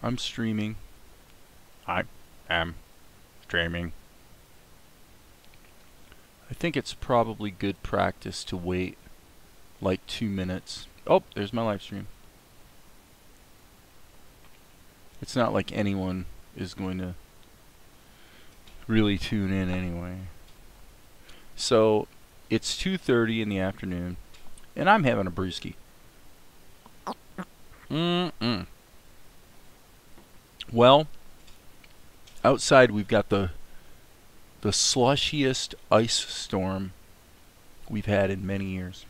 I'm streaming. I am streaming. I think it's probably good practice to wait like 2 minutes. Oh, there's my live stream. It's not like anyone is going to really tune in anyway. So it's 2:30 in the afternoon, and I'm having a brewski. Well, outside we've got the slushiest ice storm we've had in many years.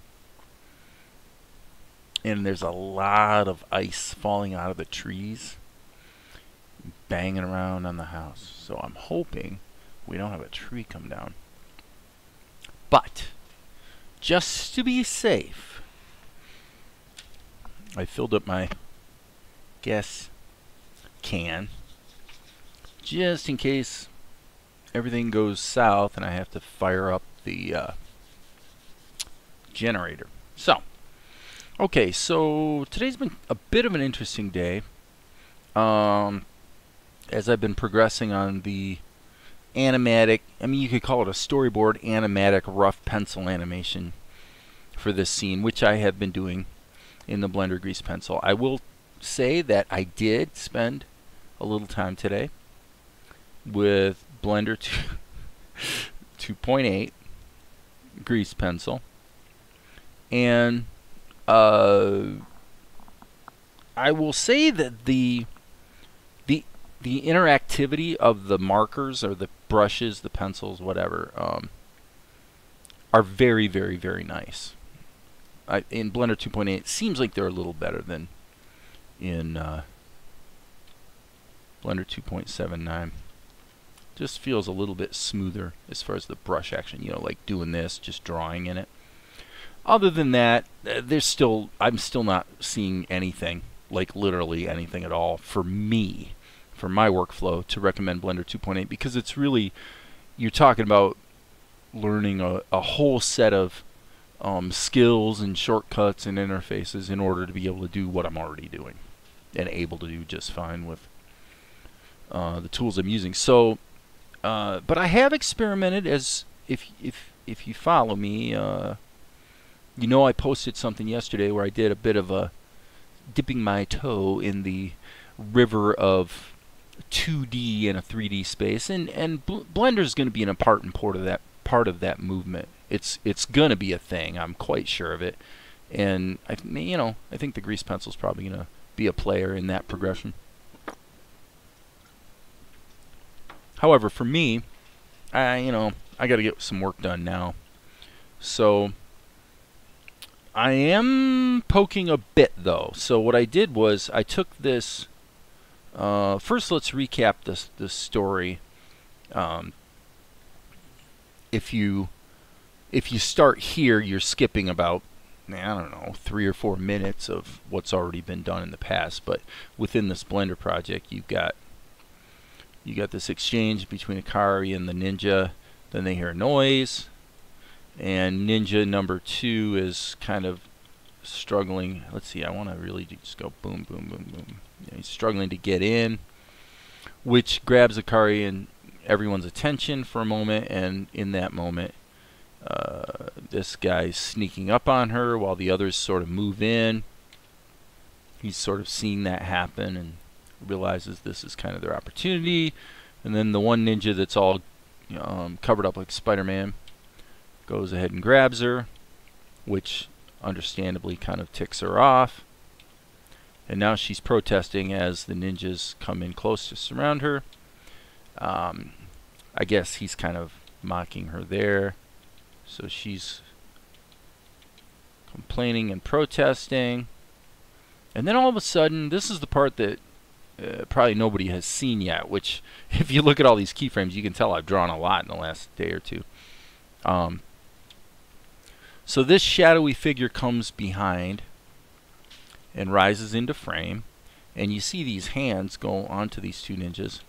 And there's a lot of ice falling out of the trees, banging around on the house. So I'm hoping we don't have a tree come down. But just to be safe, I filled up my gas can just in case everything goes south and I have to fire up the generator. So, okay, so today's been a bit of an interesting day. As I've been progressing on the animatic, I mean, you could call it a storyboard animatic rough pencil animation for this scene, which I have been doing in the Blender grease pencil. I will say that I did spend a little time today with Blender 2.8 grease pencil, and I will say that the interactivity of the markers or the brushes, the pencils, whatever, are very, very, very nice. In Blender 2.8, it seems like they're a little better than in Blender 2.79. Just feels a little bit smoother as far as the brush action, you know, like doing this, just drawing in it. Other than that, I'm still not seeing anything, like literally anything at all for me, for my workflow to recommend Blender 2.8, because it's really, you're talking about learning a whole set of skills and shortcuts and interfaces in order to be able to do what I'm already doing and able to do just fine with the tools I'm using. So, but I have experimented, as if you follow me, you know, I posted something yesterday where I did a bit of a dipping my toe in the river of 2D and a 3D space, and Blender is going to be an important part of that movement. It's going to be a thing. I'm quite sure of it, and I think the grease pencil is probably going to be a player in that progression. However, for me, I got to get some work done now, so I am poking a bit though. So what I did was I took this. First, let's recap this story. If you start here, you're skipping about, I don't know, 3 or 4 minutes of what's already been done in the past. But within this Blender project, you got this exchange between Akari and the ninja. Then they hear a noise, and ninja number 2 is kind of struggling. Let's see, I want to really just go boom, boom, boom, boom. Yeah, he's struggling to get in, which grabs Akari and everyone's attention for a moment, and in that moment, this guy's sneaking up on her while the others sort of move in. He's sort of seeing that happen and realizes this is kind of their opportunity. And then the one ninja that's all covered up like Spider-Man goes ahead and grabs her, which understandably kind of ticks her off. And now she's protesting as the ninjas come in close to surround her. I guess he's kind of mocking her there. So she's complaining and protesting. And then all of a sudden, this is the part that probably nobody has seen yet, which if you look at all these keyframes, you can tell I've drawn a lot in the last day or two. So this shadowy figure comes behind and rises into frame, and you see these hands go onto these two ninjas,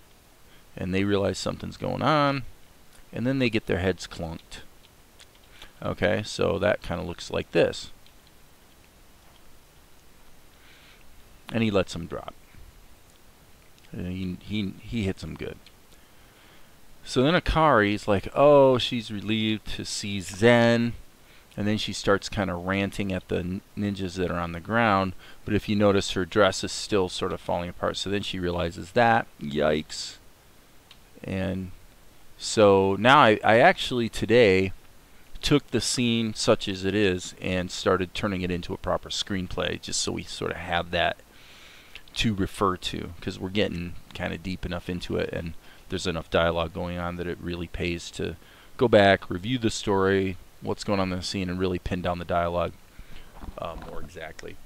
and they realize something's going on, and then they get their heads clunked. Okay, so that kind of looks like this. And he lets them drop. He hits him good. So then Akari's like, oh, she's relieved to see Zen. And then she starts kind of ranting at the ninjas that are on the ground. But if you notice, her dress is still sort of falling apart. So then she realizes that. Yikes. And so now I actually today took the scene such as it is and started turning it into a proper screenplay, just so we sort of have that to refer to, because we're getting kind of deep enough into it and there's enough dialogue going on that it really pays to go back, review the story, what's going on in the scene, and really pin down the dialogue more exactly.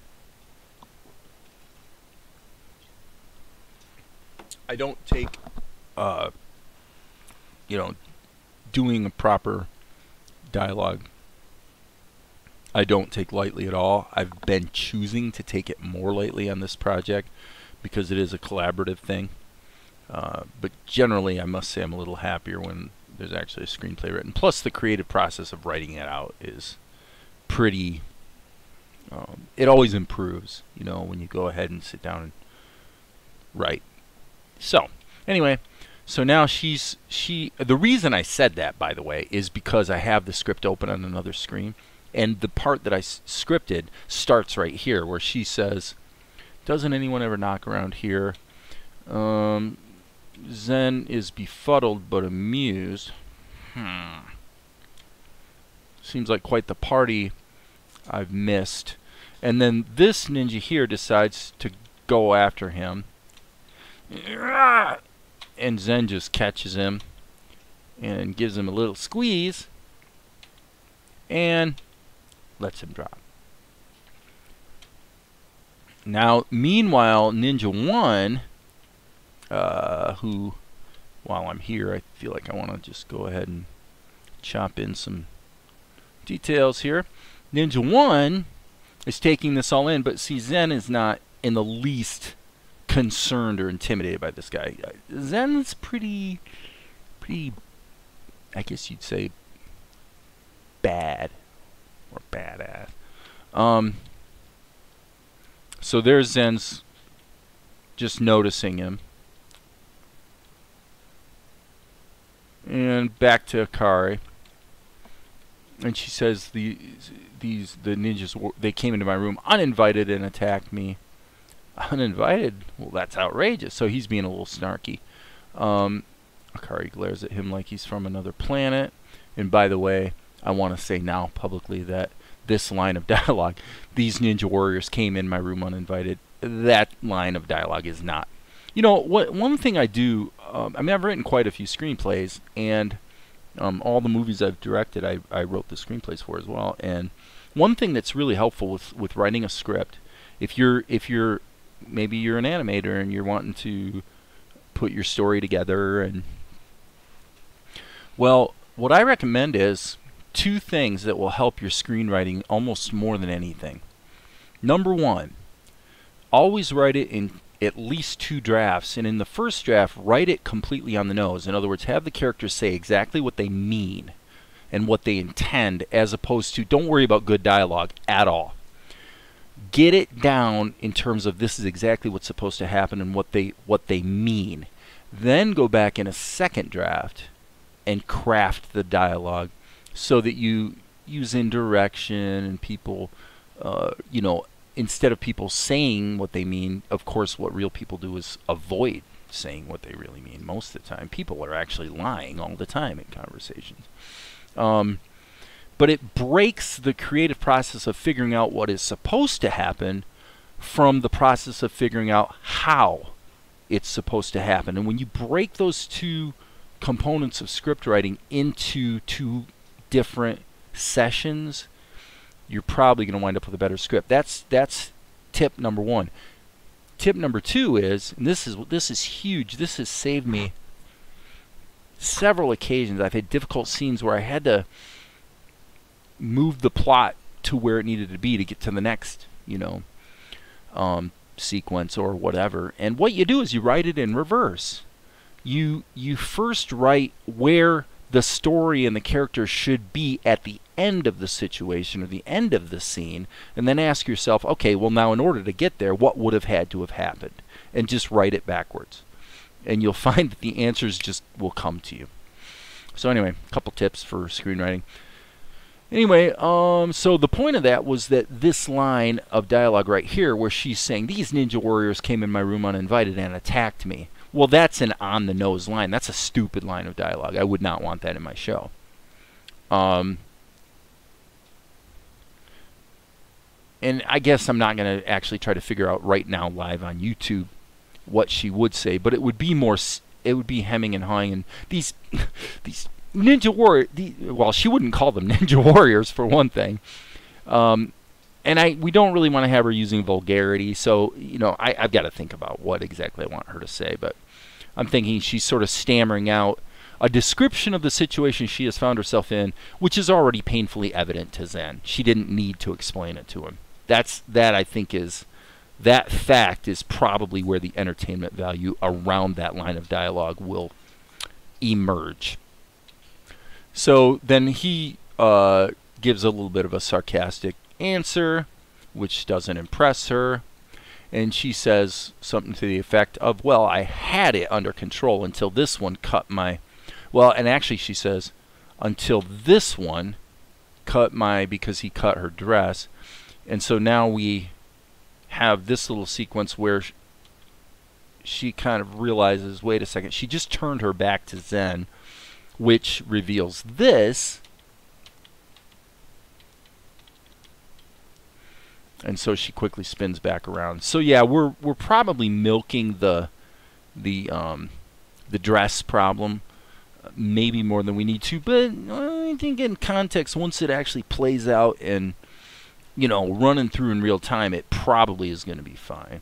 I don't take, doing a proper dialogue, I don't take lightly at all. I've been choosing to take it more lightly on this project because it is a collaborative thing. But generally, I must say I'm a little happier when there's actually a screenplay written. Plus, the creative process of writing it out is pretty... it always improves, when you go ahead and sit down and write. So, anyway, so now the reason I said that, by the way, is because I have the script open on another screen, and the part that I scripted starts right here, where she says, doesn't anyone ever knock around here? Zen is befuddled but amused. Seems like quite the party I've missed. And then this ninja here decides to go after him. And Zen just catches him and gives him a little squeeze and lets him drop. Now, meanwhile, Ninja 1, who, while I'm here, I feel like I want to just go ahead and chop in some details here. Ninja 1 is taking this all in, but see, Zen is not in the least concerned or intimidated by this guy. Zen's pretty, I guess you'd say, bad or badass. So there's Zen's just noticing him. And back to Akari. And she says the ninjas, they came into my room uninvited and attacked me. Uninvited? Well, that's outrageous. So he's being a little snarky. Akari glares at him like he's from another planet. And by the way, I want to say now publicly that this line of dialogue, these ninja warriors came in my room uninvited, that line of dialogue is not. One thing I do, I've written quite a few screenplays, and all the movies I've directed, I wrote the screenplays for as well. And one thing that's really helpful with writing a script, if you're maybe you're an animator and you're wanting to put your story together, and well, what I recommend is two things that will help your screenwriting almost more than anything. Number one, always write it in at least 2 drafts, and in the first draft, write it completely on the nose. In other words, have the characters say exactly what they mean and what they intend, as opposed to don't worry about good dialogue at all. Get it down in terms of this is exactly what's supposed to happen and what they mean. Then go back in a second draft and craft the dialogue so that you use indirection and people, instead of people saying what they mean, of course, what real people do is avoid saying what they really mean most of the time. People are actually lying all the time in conversations. But it breaks the creative process of figuring out what is supposed to happen from the process of figuring out how it's supposed to happen. And when you break those two components of script writing into 2 different sessions, you're probably going to wind up with a better script. That's tip number 1. Tip number 2 is, and this is huge. This has saved me several occasions. I've had difficult scenes where I had to move the plot to where it needed to be to get to the next, sequence or whatever. And what you do is you write it in reverse. You first write where the story and the character should be at the end of the situation or the end of the scene, and then ask yourself, okay, well now in order to get there, what would have had to have happened? And just write it backwards. and you'll find that the answers just will come to you. So anyway, a couple tips for screenwriting. Anyway, so the point of that was that this line of dialogue right here, where she's saying, these ninja warriors came in my room uninvited and attacked me. Well, that's an on-the-nose line. That's a stupid line of dialogue. I would not want that in my show. And I guess I'm not going to actually try to figure out right now live on YouTube what she would say, but it would be more, it would be hemming and hawing, and these ninja warrior, well, she wouldn't call them ninja warriors for one thing, and we don't really want to have her using vulgarity, so you know I've got to think about what exactly I want her to say, but I'm thinking she's sort of stammering out a description of the situation she has found herself in, which is already painfully evident to Zen. She didn't need to explain it to him. I think is that fact is probably where the entertainment value around that line of dialogue will emerge. So then he gives a little bit of a sarcastic answer, which doesn't impress her. And she says something to the effect of, well, I had it under control until this one cut my... Well, and actually she says, until this one cut my... because he cut her dress. And so now we have this little sequence where she kind of realizes, wait a second, she just turned her back to Zen, which reveals this. And so she quickly spins back around. So yeah, we're probably milking the dress problem maybe more than we need to, but I think in context, once it actually plays out and you know running through in real time, it probably is going to be fine.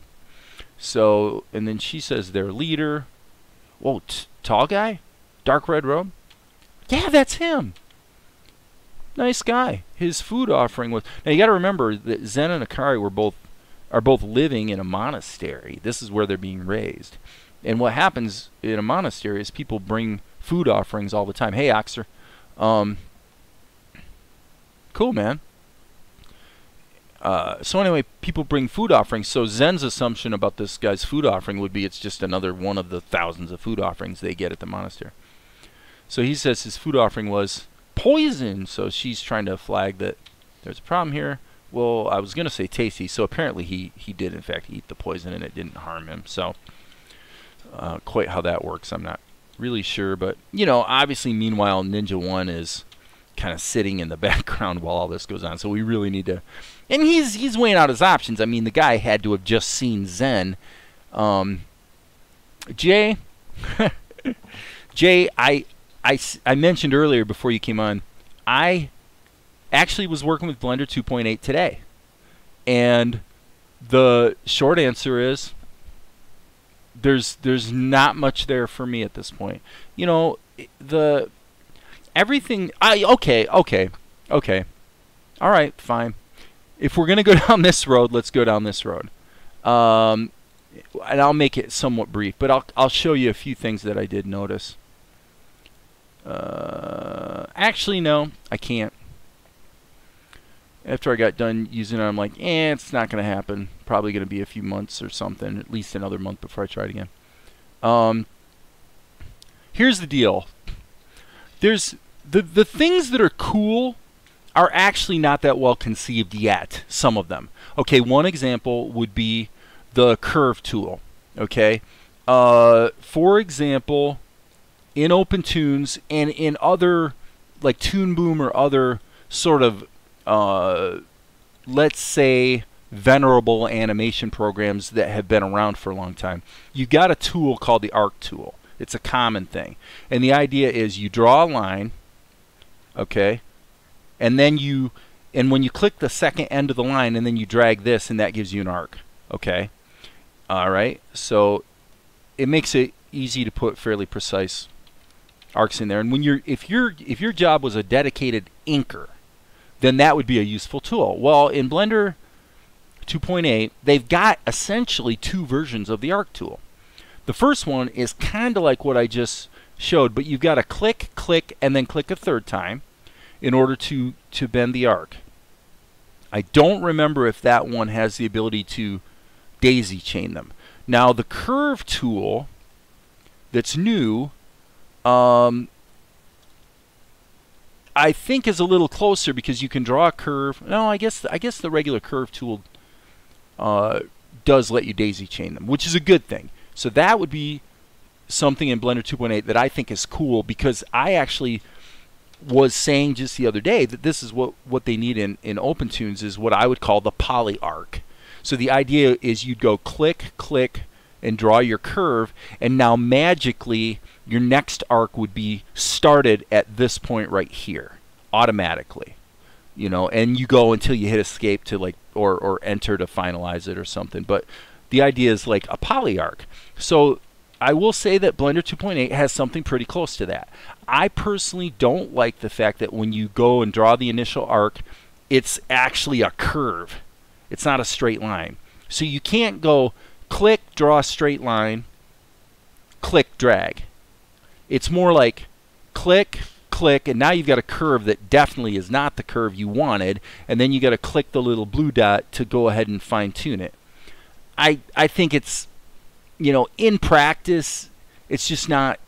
So, and then she says their leader, whoa, tall guy, dark red robe. Yeah, that's him. Nice guy. His food offering was... Now you got to remember that Zen and Akari are both living in a monastery. This is where they're being raised. And what happens in a monastery is people bring food offerings all the time. Hey, Oxer. Cool, man. So anyway, people bring food offerings. So Zen's assumption about this guy's food offering would be it's just another one of the thousands of food offerings they get at the monastery. So he says his food offering was poison. So she's trying to flag that there's a problem here. Well, I was going to say tasty. So apparently he did, in fact, eat the poison and it didn't harm him. So quite how that works, I'm not really sure. But, you know, obviously, meanwhile, Ninja 1 is kind of sitting in the background while all this goes on. So we really need to... And he's weighing out his options. I mean, the guy had to have just seen Zen. Jay, I mentioned earlier before you came on, I actually was working with Blender 2.8 today. And the short answer is there's not much there for me at this point. You know, everything... Okay. All right, fine. If we're going to go down this road, let's go down this road. And I'll make it somewhat brief, but I'll show you a few things that I did notice. Actually, no, I can't. After I got done using it, I'm like, it's not going to happen. Probably going to be a few months or something, at least another month before I try it again. Here's the deal. There's the things that are cool are actually not that well conceived yet, some of them. Okay, one example would be the curve tool. Okay, for example, in opentoonz and in other, like Toon Boom or other sort of, let's say, venerable animation programs that have been around for a long time, you got a tool called the arc tool. It's a common thing. And the idea is you draw a line, okay, and then when you click the second end of the line, and then you drag this, and that gives you an arc. Okay, all right. So it makes it easy to put fairly precise arcs in there. And when if your job was a dedicated inker, then that would be a useful tool. Well, in Blender 2.8, they've got essentially two versions of the arc tool. The first one is kind of like what I just showed, but you've got to click, and then click a third time in order to bend the arc. I don't remember if that one has the ability to daisy chain them. Now the curve tool that's new, I think is a little closer because you can draw a curve. No, I guess the regular curve tool does let you daisy chain them, which is a good thing. So that would be something in Blender 2.8 that I think is cool, because I actually was saying just the other day that this is what they need in opentoonz, is what I would call the poly arc. So the idea is you'd go click, click, and draw your curve, and now magically your next arc would be started at this point right here automatically, you know, and you go until you hit escape to like or enter to finalize it or something. But the idea is like a poly arc. So I will say that Blender 2.8 has something pretty close to that. I personally don't like the fact that when you go and draw the initial arc, it's actually a curve. It's not a straight line. So you can't go click, draw a straight line, click, drag. It's more like click, click, and now you've got a curve that definitely is not the curve you wanted, and then you got to click the little blue dot to go ahead and fine tune it. I think it's, you know, in practice, it's just not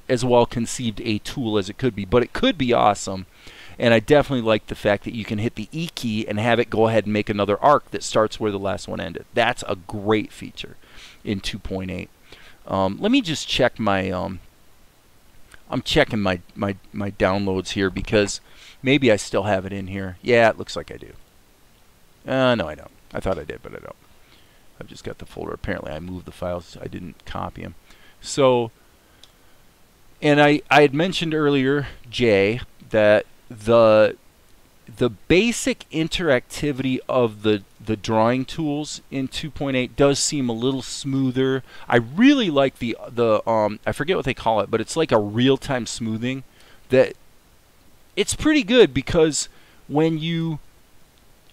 as well conceived a tool as it could be, but it could be awesome. And I definitely like the fact that you can hit the E key and have it go ahead and make another arc that starts where the last one ended. That's a great feature in 2.8. Let me just check my I'm checking my downloads here, because maybe I still have it in here. Yeah, it looks like I do. No, I don't. I thought I did, but I don't. I've just got the folder. Apparently I moved the files. I didn't copy them. So, and I had mentioned earlier, Jay, that the basic interactivity of the drawing tools in 2.8 does seem a little smoother. I really like the I forget what they call it, but it's like a real-time smoothing that it's pretty good, because when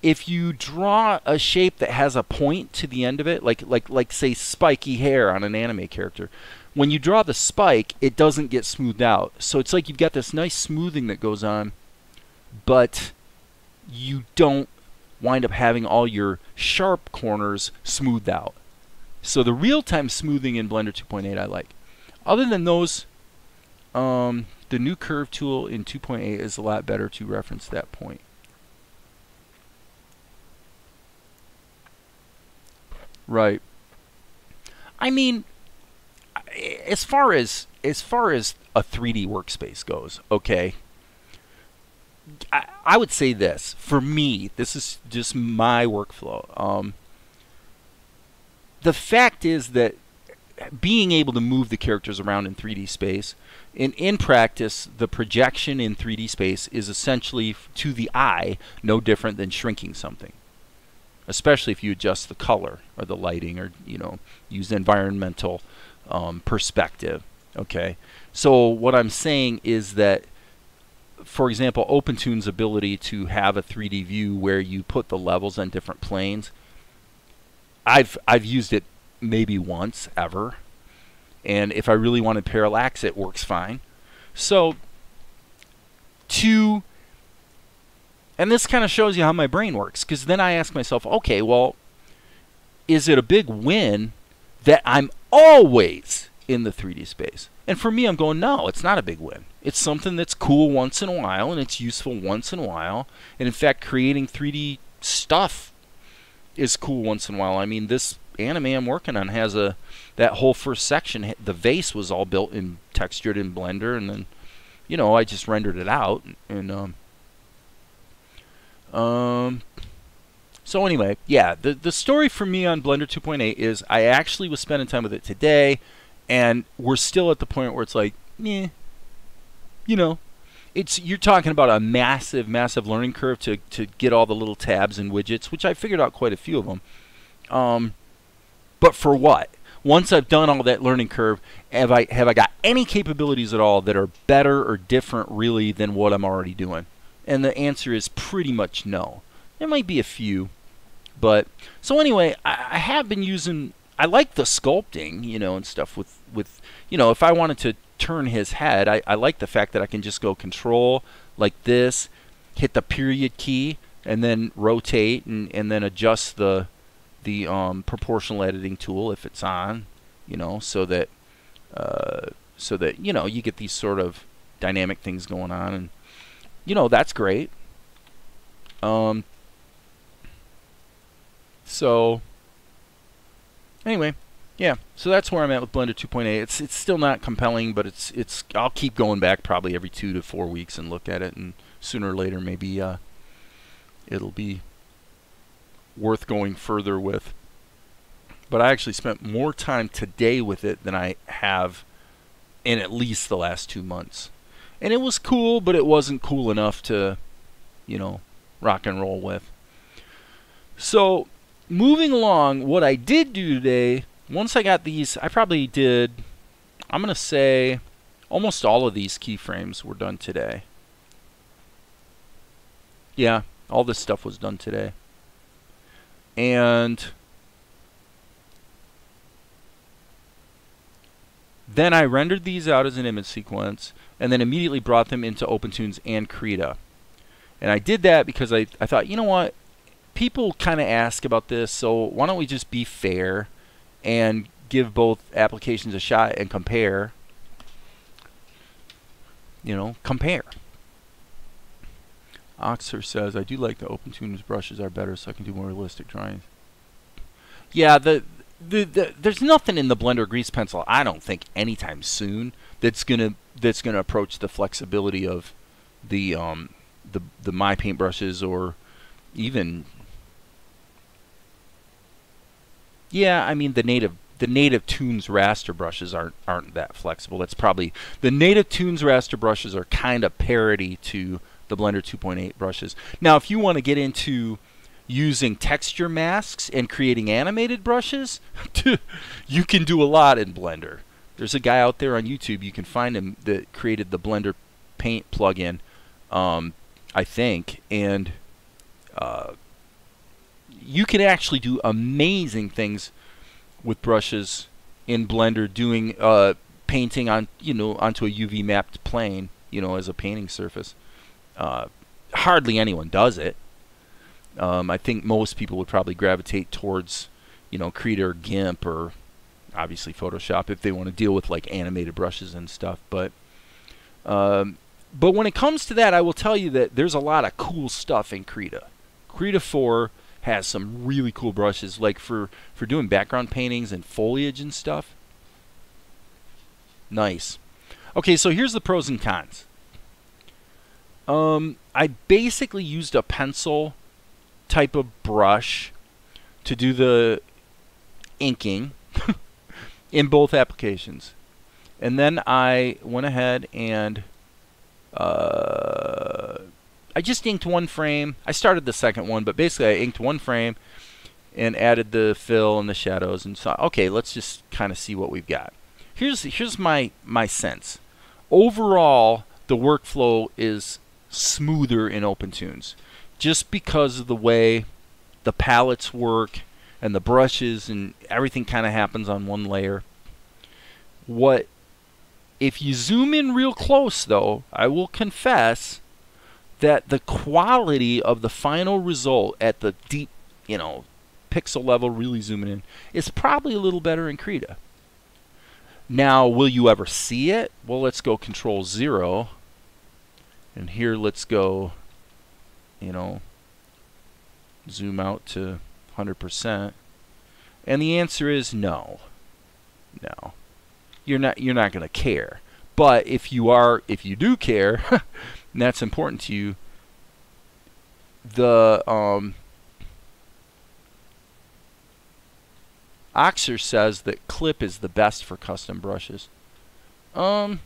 if you draw a shape that has a point to the end of it, like say spiky hair on an anime character, when you draw the spike, it doesn't get smoothed out. So it's like you've got this nice smoothing that goes on, but you don't wind up having all your sharp corners smoothed out. So the real-time smoothing in Blender 2.8 I like. Other than those, the new curve tool in 2.8 is a lot better to reference that point. Right. I mean, as far as a 3D workspace goes, okay, I would say this. For me, this is just my workflow. The fact is that being able to move the characters around in 3D space, in practice, the projection in 3D space is essentially, to the eye, no different than shrinking something. Especially if you adjust the color or the lighting, or, you know, use environmental perspective. Okay, so what I'm saying is that, for example, opentoonz ability to have a 3D view where you put the levels on different planes, I've used it maybe once ever, and if I really want to parallax, it works fine. So and this kind of shows you how my brain works, because then I ask myself, okay, well, is it a big win that I'm always in the 3D space? And for me, I'm going, no, it's not a big win. It's something that's cool once in a while, and it's useful once in a while. And in fact, creating 3D stuff is cool once in a while. I mean, this anime I'm working on has that whole first section, the vase was all built and textured in Blender, and then, you know, I just rendered it out. And so anyway, yeah, the story for me on Blender 2.8 is I actually was spending time with it today, and we're still at the point where it's like, meh, you know, you're talking about a massive learning curve to get all the little tabs and widgets, which I figured out quite a few of them. But for what? Once I've done all that learning curve, have I got any capabilities at all that are better or different really than what I'm already doing? And the answer is pretty much no. There might be a few, but so anyway, I have been using. I like the sculpting, you know, and stuff with you know, if I wanted to turn his head, I like the fact that I can just go control like this, hit the period key, and then rotate and then adjust the proportional editing tool if it's on, you know, so that so that, you know, you get these sort of dynamic things going on, and, you know, that's great. So anyway, yeah, so that's where I'm at with Blender 2.8. It's still not compelling, but it's I'll keep going back probably every 2 to 4 weeks and look at it, and sooner or later maybe it'll be worth going further with. But I actually spent more time today with it than I have in at least the last 2 months. And it was cool, but it wasn't cool enough to, you know, rock and roll with. So moving along, what I did do today, once I got these, I probably did, I'm going to say almost all of these keyframes were done today. Yeah, all this stuff was done today. And then I rendered these out as an image sequence and then immediately brought them into opentoonz and krita. And I did that because I thought, you know what, people kind of ask about this, so why don't we just be fair and give both applications a shot and compare. You know, compare. Oxer says, I do like the opentoonz brushes are better, so I can do more realistic drawings. Yeah, there's nothing in the Blender grease pencil, I don't think, anytime soon that's gonna approach the flexibility of the My paintbrushes, or even, yeah, I mean the native Toonz raster brushes aren't that flexible. That's probably, the native Toonz raster brushes are kind of parity to the Blender 2.8 brushes. Now, if you want to get into using texture masks and creating animated brushes, you can do a lot in Blender. There's a guy out there on YouTube, you can find him, that created the Blender Paint plugin, I think, and you can actually do amazing things with brushes in Blender, doing painting on, you know, onto a UV mapped plane, you know, as a painting surface. Hardly anyone does it. I think most people would probably gravitate towards, you know, Krita or GIMP, or obviously Photoshop if they want to deal with like animated brushes and stuff. But when it comes to that, I will tell you that there's a lot of cool stuff in Krita. Krita 4 has some really cool brushes, like for doing background paintings and foliage and stuff. Nice. Okay, so here's the pros and cons. I basically used a pencil type of brush to do the inking in both applications. And then I went ahead and I just inked one frame. I started the second one, but basically I inked one frame and added the fill and the shadows, and so, okay, let's just kind of see what we've got. Here's my sense. Overall, the workflow is smoother in opentoonz, just because of the way the palettes work and the brushes and everything kind of happens on one layer. If you zoom in real close, though, I will confess that the quality of the final result at the deep, you know, pixel level, really zooming in, is probably a little better in Krita. Now, will you ever see it? Well, let's go Control 0. And here, let's go, you know, zoom out to 100%. And the answer is no. No. You're not going to care. But if you do care, and that's important to you, the Oxer says that Clip is the best for custom brushes. You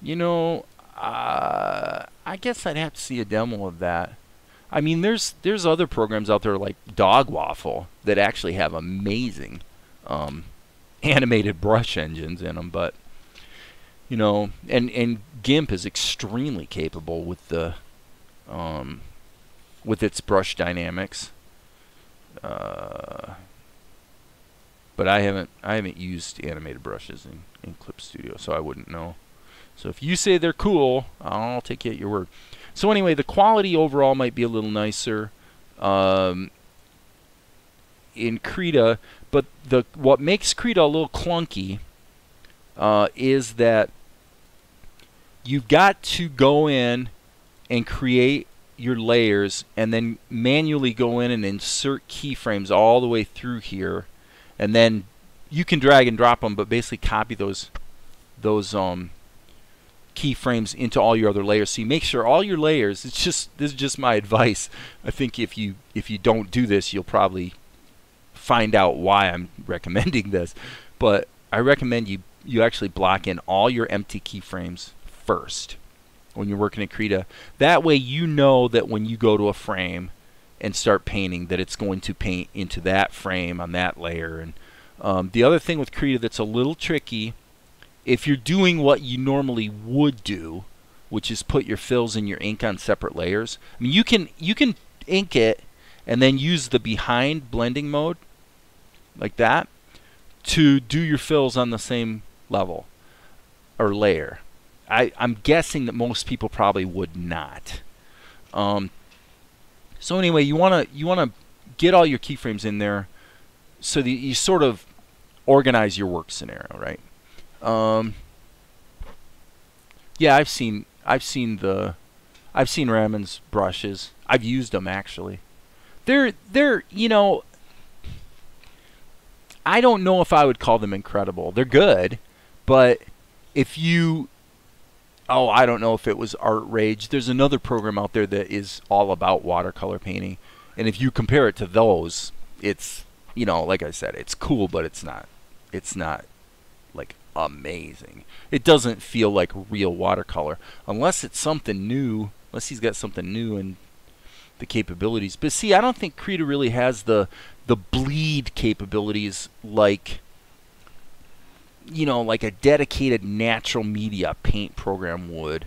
know, I guess I'd have to see a demo of that. I mean, there's other programs out there like Dog Waffle that actually have amazing animated brush engines in them, but you know, and GIMP is extremely capable with the with its brush dynamics. But I haven't used animated brushes in Clip Studio, so I wouldn't know. So if you say they're cool, I'll take you at your word. So anyway, the quality overall might be a little nicer. in Krita, but what makes Krita a little clunky is that you've got to go in and create your layers and then manually go in and insert keyframes all the way through here, and then you can drag and drop them, but basically copy those keyframes into all your other layers. So you make sure all your layers, this is just my advice. I think if you don't do this, you'll probably find out why I'm recommending this. But I recommend you actually block in all your empty keyframes first when you're working in Krita. That way you know that when you go to a frame and start painting, that it's going to paint into that frame on that layer. And the other thing with Krita that's a little tricky, if you're doing what you normally would do, which is put your fills and your ink on separate layers, I mean, you can ink it and then use the behind blending mode like that to do your fills on the same level or layer. I'm guessing that most people probably would not. So anyway, you wanna get all your keyframes in there so that you sort of organize your work scenario, right? Yeah, I've seen Ramon's brushes. I've used them actually. They're you know, I don't know if I would call them incredible. They're good, but if you I don't know if it was Art Rage. There's another program out there that is all about watercolor painting, and if you compare it to those, it's, you know, like I said, it's cool, but it's not like amazing. It doesn't feel like real watercolor unless it's something new, unless he's got something new in the capabilities. But see, I don't think Krita really has the bleed capabilities like, you know, like a dedicated natural media paint program would.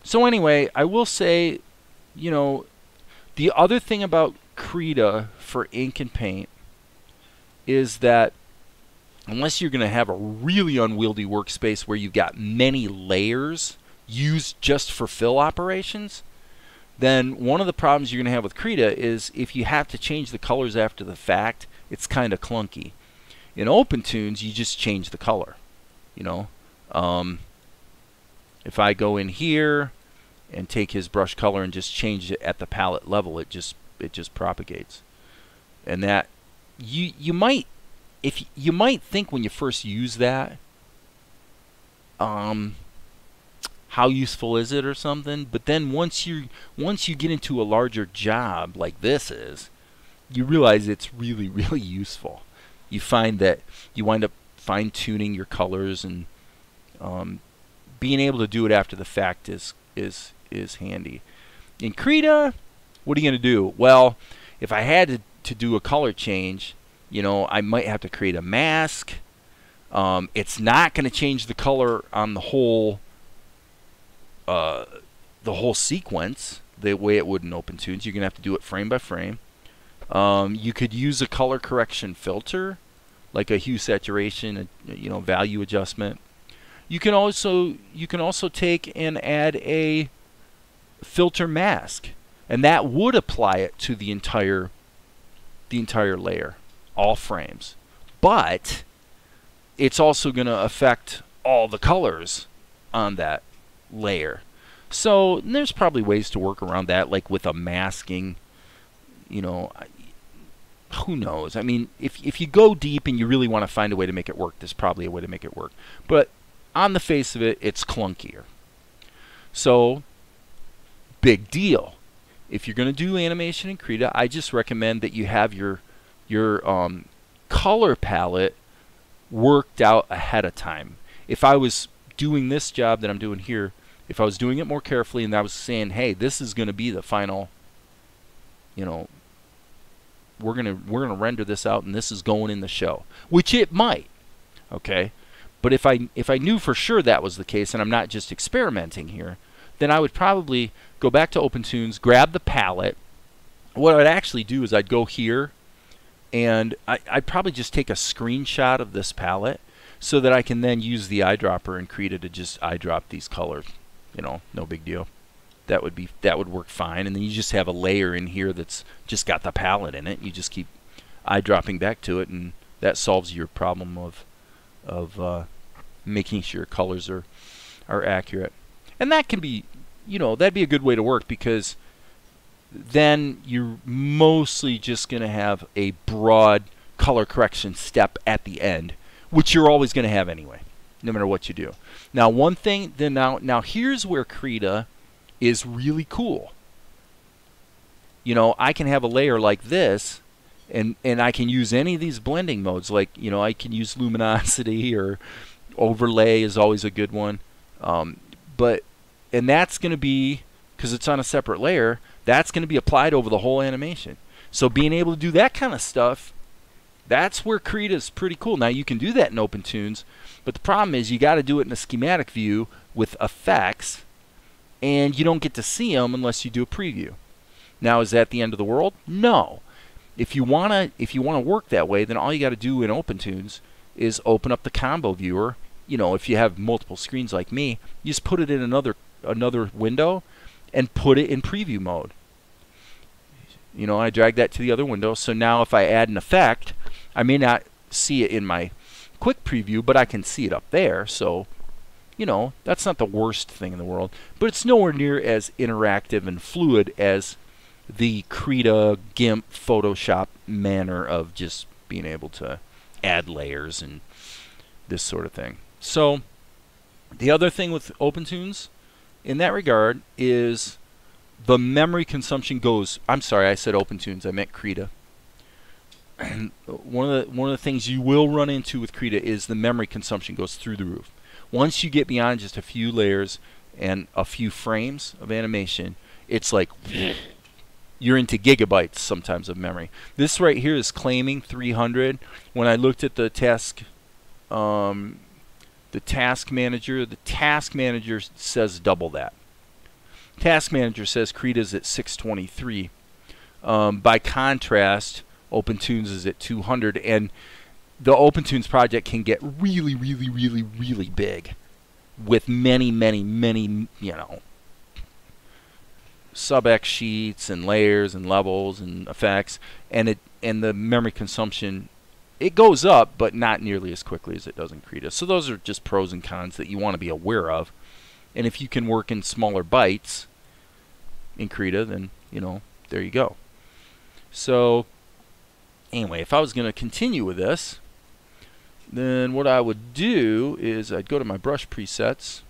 So anyway, I will say, you know, the other thing about Krita for ink and paint is that unless you're going to have a really unwieldy workspace where you've got many layers used just for fill operations, then one of the problems you're going to have with Krita is if you have to change the colors after the fact, it's kind of clunky. In opentoonz, you just change the color. You know, if I go in here and take his brush color and just change it at the palette level, it just propagates. And that you might think when you first use that, how useful is it or something, but then once you get into a larger job like this is, you realize it's really, really useful. You find that you wind up fine-tuning your colors, and being able to do it after the fact is handy. In Krita, what are you going to do? Well, if I had to do a color change, you know, I might have to create a mask. It's not going to change the color on the whole sequence the way it would in opentoonz. You're going to have to do it frame by frame. You could use a color correction filter, like a hue saturation, you know, value adjustment. You can also take and add a filter mask, and that would apply it to the entire layer, all frames. But it's also going to affect all the colors on that layer. So there's probably ways to work around that, like with a masking, you know. Who knows? I mean, if you go deep and you really want to find a way to make it work, there's probably a way to make it work. But on the face of it, it's clunkier. So, big deal. If you're going to do animation in Krita, I just recommend that you have your color palette worked out ahead of time. If I was doing this job that I'm doing here, if I was doing it more carefully and I was saying, hey, this is going to be the final, you know, we're gonna render this out and this is going in the show, which it might, okay. But if I knew for sure that was the case and I'm not just experimenting here, then I would probably go back to opentoonz, grab the palette. What I'd actually do is I'd go here and I'd probably just take a screenshot of this palette so that I can then use the eyedropper in Krita to just eyedrop these colors. You know, no big deal. that would work fine. And then you just have a layer in here that's just got the palette in it. You just keep eyedropping back to it, and that solves your problem of making sure colors are accurate. And that can be, that'd be a good way to work, because then you're mostly just going to have a broad color correction step at the end, which you're always going to have anyway, no matter what you do. Now, one thing, then now here's where Krita is really cool. I can have a layer like this, and I can use any of these blending modes. Like, I can use luminosity, or overlay is always a good one. And that's going to be, because it's on a separate layer, that's going to be applied over the whole animation. So being able to do that kind of stuff, that's where Krita is pretty cool. Now, you can do that in opentoonz, but the problem is you got to do it in a schematic view with effects, and you don't get to see them unless you do a preview. Now, is that the end of the world? No. If you wanna work that way, then all you got to do in opentoonz is open up the combo viewer. If you have multiple screens like me, you just put it in another window and put it in preview mode. I drag that to the other window, so now if I add an effect, I may not see it in my quick preview, but I can see it up there. So, that's not the worst thing in the world, but it's nowhere near as interactive and fluid as the Krita, GIMP, Photoshop manner of just being able to add layers and this sort of thing. So, the other thing with opentoonz in that regard is the memory consumption goes. I'm sorry, I said opentoonz, I meant Krita. And one of the things you will run into with Krita is the memory consumption goes through the roof. Once you get beyond just a few layers and a few frames of animation, it's like you're into gigabytes sometimes of memory. This right here is claiming 300. When I looked at the task manager says double that. Task manager says Krita's at 623. By contrast, opentoonz is at 200, and the opentoonz project can get really, really, really, really big with many, many, many, sub-X sheets and layers and levels and effects, and the memory consumption, it goes up, but not nearly as quickly as it does in Krita. So those are just pros and cons that you want to be aware of. And if you can work in smaller bites in Krita, then there you go. So anyway, if I was going to continue with this, then what I would do is I'd go to my brush presets,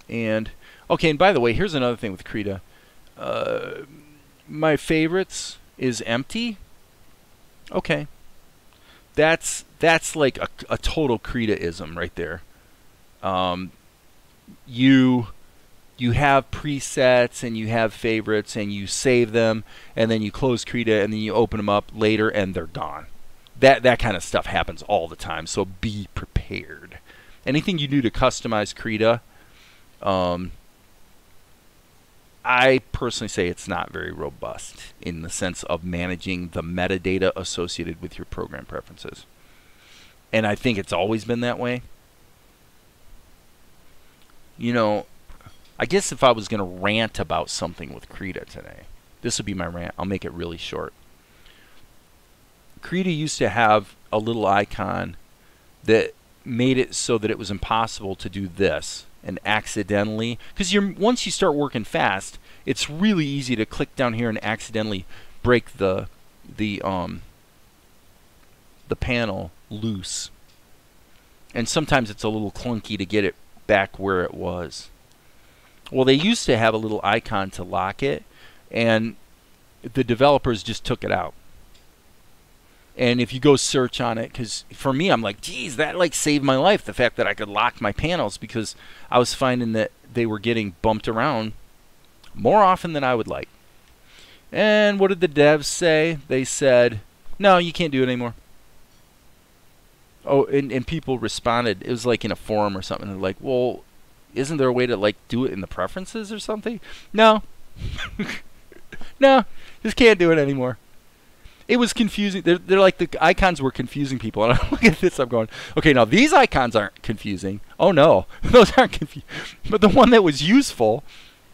and and by the way, here's another thing with Krita. My favorites is empty. Okay, that's like a total Krita-ism right there. You have presets and you have favorites and you save them, and then you close Krita and then you open them up later and they're gone. That kind of stuff happens all the time, so be prepared. Anything you do to customize Krita, I personally say it's not very robust in the sense of managing the metadata associated with your program preferences. And I think it's always been that way. I guess if I was going to rant about something with Krita today, this would be my rant. I'll make it really short. Krita used to have a little icon that made it so that it was impossible to do this and accidentally, because once you start working fast, it's really easy to click down here and accidentally break the panel loose. And sometimes it's a little clunky to get it back where it was. Well, they used to have a little icon to lock it, and the developers just took it out. And if you go search on it, because for me, I'm like, geez, that like saved my life, the fact that I could lock my panels, because I was finding that they were getting bumped around more often than I would like. And what did the devs say? They said, no, you can't do it anymore. Oh, and people responded. It was like in a forum or something. They're like, well, isn't there a way to like do it in the preferences or something? No. No, just can't do it anymore. It was confusing. They're like, the icons were confusing people. And I look at this, I'm going, okay, now these icons aren't confusing. Oh no, those aren't confusing. But the one that was useful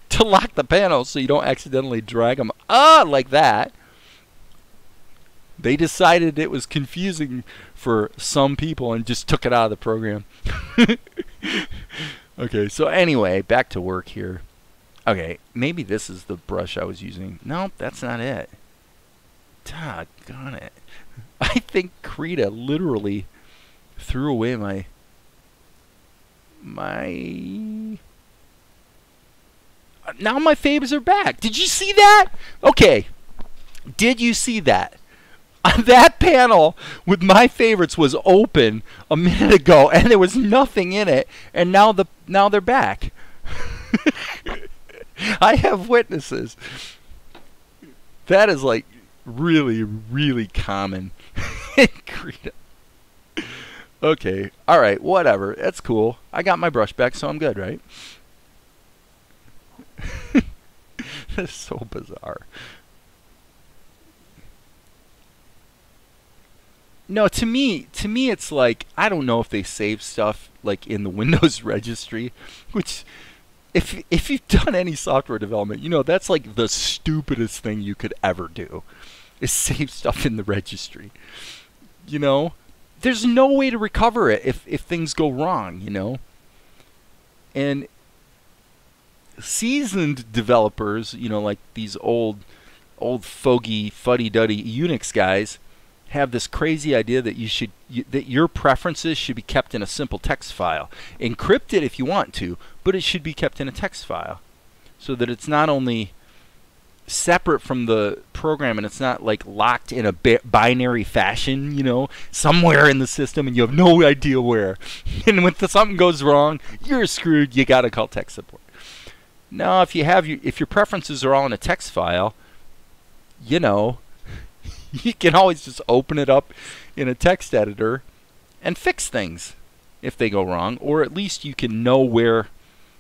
to lock the panel so you don't accidentally drag them like that. They decided it was confusing for some people and just took it out of the program. Okay, so anyway, back to work here. Okay, maybe this is the brush I was using. No, that's not it. Doggone it. I think Krita literally threw away my... Now my faves are back. Did you see that? Okay. Did you see that? That panel with my favorites was open a minute ago, and there was nothing in it, and now they're back. I have witnesses. That is like really, really common in Krita. Okay, all right, whatever. That's cool. I got my brush back, so I'm good, right? That's so bizarre. No, to me, it's like, I don't know if they save stuff like in the Windows registry, which, if you've done any software development, you know that's like the stupidest thing you could ever do, is save stuff in the registry. You know, there's no way to recover it if things go wrong. You know, and seasoned developers, you know, like these old fogey fuddy-duddy Unix guys, have this crazy idea that that your preferences should be kept in a simple text file. Encrypt it if you want to, but it should be kept in a text file, so that it's not only separate from the program and it's not like locked in a binary fashion, you know, somewhere in the system and you have no idea where. And when something goes wrong, you're screwed. You got to call tech support. Now, if your preferences are all in a text file, you know, you can always just open it up in a text editor and fix things if they go wrong, or at least you can know where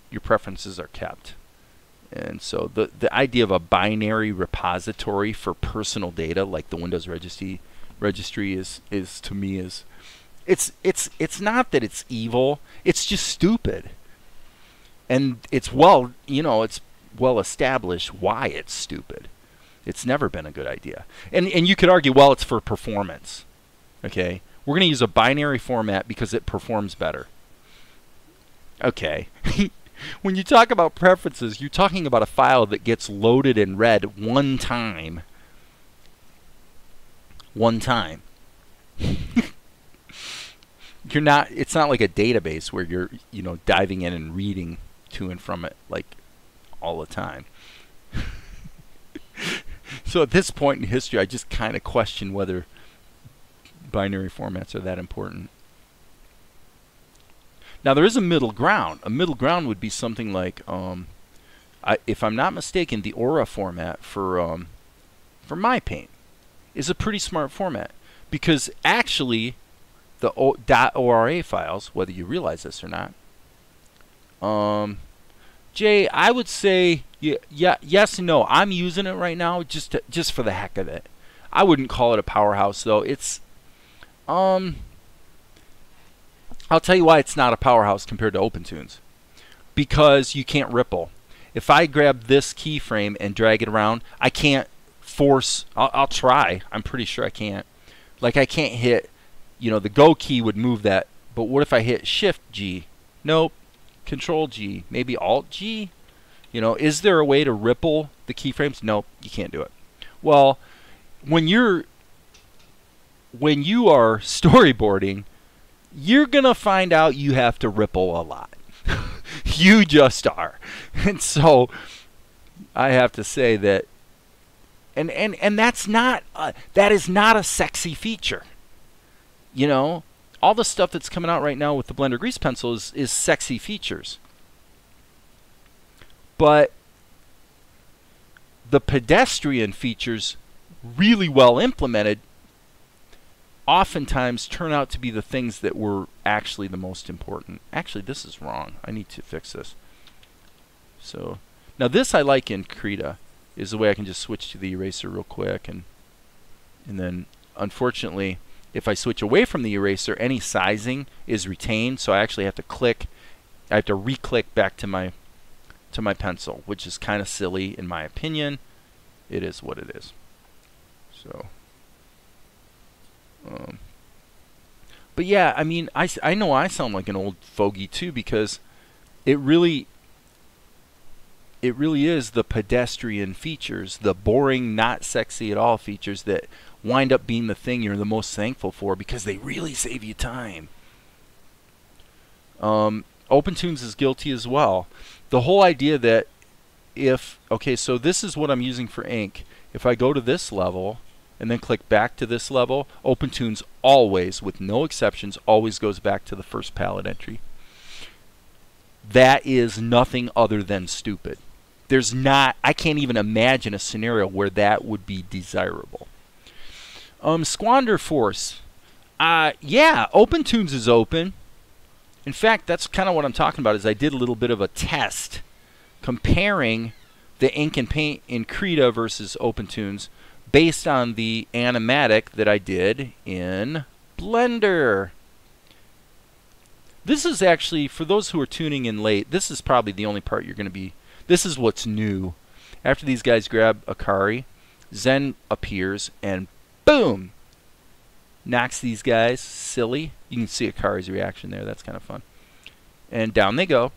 your preferences are kept. And so the idea of a binary repository for personal data like the Windows registry is to me it's not that it's evil, it's just stupid. And it's well established why it's stupid. It's never been a good idea. And you could argue, well, it's for performance. Okay? We're going to use a binary format because it performs better. Okay. When you talk about preferences, you're talking about a file that gets loaded and read one time. One time. It's not like a database where you're, you know, diving in and reading to and from it like all the time. So at this point in history, I just kind of question whether binary formats are that important. Now there is a middle ground. A middle ground would be something like, if I'm not mistaken, the Aura format for MyPaint is a pretty smart format, because actually the .ora files, whether you realize this or not, Jay, I would say yes and no. I'm using it right now just for the heck of it. I wouldn't call it a powerhouse though. It's I'll tell you why it's not a powerhouse compared to opentoonz. Because you can't ripple. If I grab this keyframe and drag it around, I can't force. I'll try. I'm pretty sure I can't. Like I can't hit, you know, the go key would move that, but what if I hit Shift G? Nope. Control G, maybe Alt G. You know, is there a way to ripple the keyframes? Nope, you can't do it. Well, when you are storyboarding, you're gonna find out you have to ripple a lot. You just are. And so I have to say that, and that's not that is not a sexy feature. You know, all the stuff that's coming out right now with the Blender Grease Pencil is sexy features. But the pedestrian features, really well implemented, oftentimes turn out to be the things that were actually the most important. Actually, this is wrong. I need to fix this. So now this I like in Krita, is the way I can just switch to the eraser real quick, and then unfortunately, if I switch away from the eraser, any sizing is retained, so I actually have to click. I have to re-click back to my to my pencil, which is kind of silly in my opinion. It is what it is. So, but yeah, I mean, I know I sound like an old fogey too, because it really is the pedestrian features, the boring, not sexy at all features that wind up being the thing you're the most thankful for, because they really save you time. opentoonz is guilty as well. The whole idea that okay, so this is what I'm using for ink. If I go to this level and then click back to this level, opentoonz always, with no exceptions, always goes back to the first palette entry. That is nothing other than stupid. I can't even imagine a scenario where that would be desirable. Squander Force. Yeah, opentoonz is open. In fact, that's kind of what I'm talking about, is I did a little bit of a test comparing the ink and paint in Krita versus opentoonz based on the animatic that I did in Blender. This is actually, for those who are tuning in late, this is probably the only part you're going to be, this is what's new. After these guys grab Akari, Zen appears and boom! Knocks these guys silly. You can see Akari's reaction there. That's kind of fun. And down they go.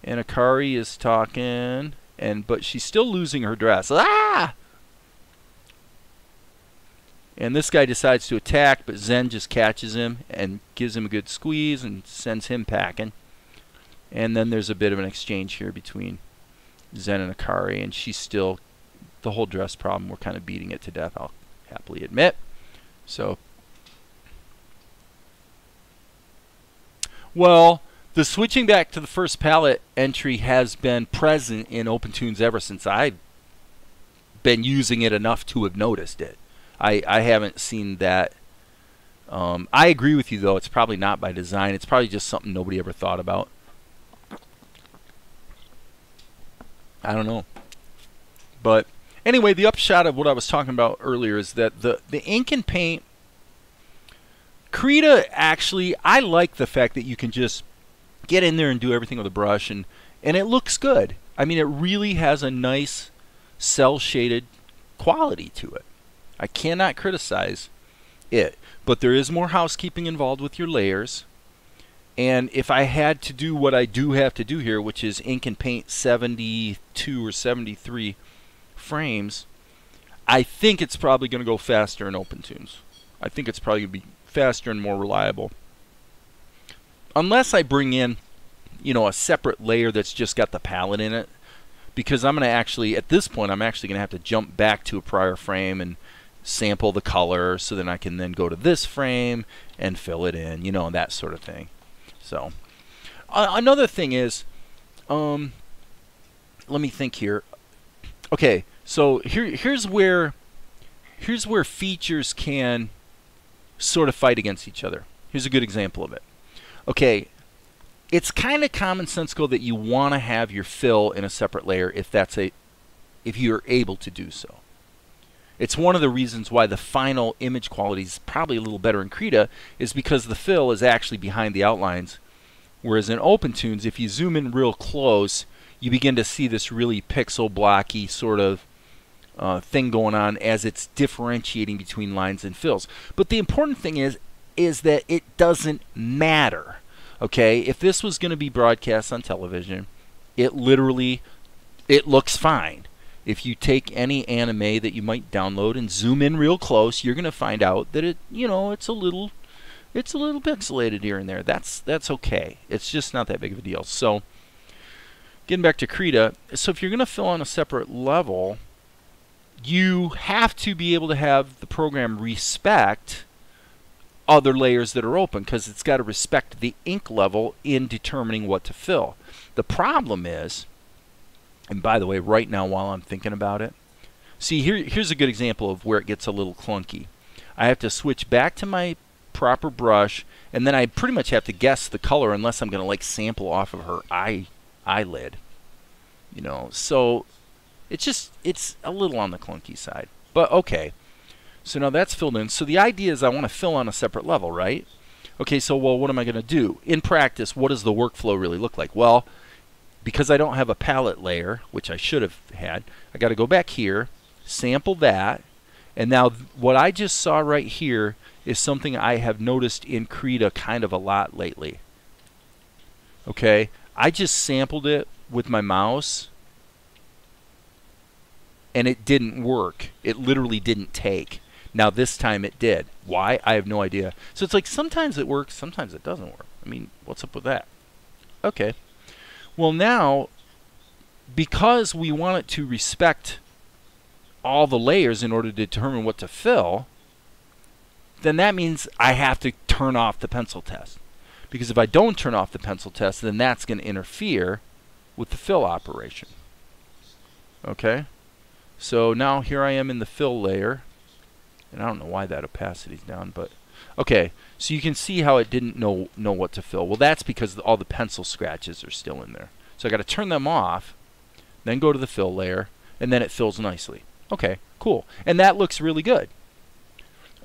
And Akari is talking, but she's still losing her dress. Ah! And this guy decides to attack, but Zen just catches him and gives him a good squeeze and sends him packing. And then there's a bit of an exchange here between Zen and Akari, and she's still, the whole dress problem, we're kind of beating it to death, I'll happily admit. So, well, the switching back to the first palette entry has been present in opentoonz ever since I've been using it enough to have noticed it. I haven't seen that. I agree with you, though. It's probably not by design. It's probably just something nobody ever thought about. I don't know. But anyway, the upshot of what I was talking about earlier is that the ink and paint, Krita, actually, I like the fact that you can just get in there and do everything with a brush, and it looks good. I mean, it really has a nice cel-shaded quality to it. I cannot criticize it, but there is more housekeeping involved with your layers. And if I had to do what I do have to do here, which is ink and paint 72 or 73 frames, I think it's probably going to go faster in opentoonz. I think it's probably going to be faster and more reliable. Unless I bring in, you know, a separate layer that's just got the palette in it. Because I'm going to actually, at this point, I'm actually going to have to jump back to a prior frame and sample the color, so then I can then go to this frame and fill it in, you know, that sort of thing. So, another thing is, let me think here. Okay, so here's where features can sort of fight against each other. Here's a good example of it. Okay, it's kind of commonsensical that you want to have your fill in a separate layer if you're able to do so. It's one of the reasons why the final image quality is probably a little better in Krita, is because the fill is actually behind the outlines. Whereas in opentoonz, if you zoom in real close, you begin to see this really pixel blocky sort of thing going on as it's differentiating between lines and fills. But the important thing is that it doesn't matter. Okay, if this was going to be broadcast on television, it looks fine. If you take any anime that you might download and zoom in real close, you're going to find out that it's a little pixelated here and there. That's okay. It's just not that big of a deal. So, getting back to Krita, so if you're going to fill on a separate level, you have to be able to have the program respect other layers that are open, because it's got to respect the ink level in determining what to fill. The problem is, and by the way, right now while I'm thinking about it, see, here's a good example of where it gets a little clunky. I have to switch back to my proper brush, and then I pretty much have to guess the color unless I'm going to like sample off of her eyelid. You know, so it's a little on the clunky side. But okay. So now that's filled in. So the idea is I want to fill on a separate level, right? Okay, so well, what am I going to do? In practice, what does the workflow really look like? Well, because I don't have a palette layer, which I should have had, I got to go back here, sample that, and now what I just saw right here is something I have noticed in Krita kind of a lot lately. Okay, I just sampled it with my mouse, and it didn't work. It literally didn't take. Now this time it did. Why? I have no idea. So it's like sometimes it works, sometimes it doesn't work. I mean, what's up with that? Okay. Well, now, because we want it to respect all the layers in order to determine what to fill, then that means I have to turn off the pencil test. Because if I don't turn off the pencil test, then that's going to interfere with the fill operation. Okay? So now here I am in the fill layer. And I don't know why that opacity's down, but okay. So you can see how it didn't know what to fill. Well, that's because all the pencil scratches are still in there. So I got to turn them off, then go to the fill layer, and then it fills nicely. Okay, cool. And that looks really good.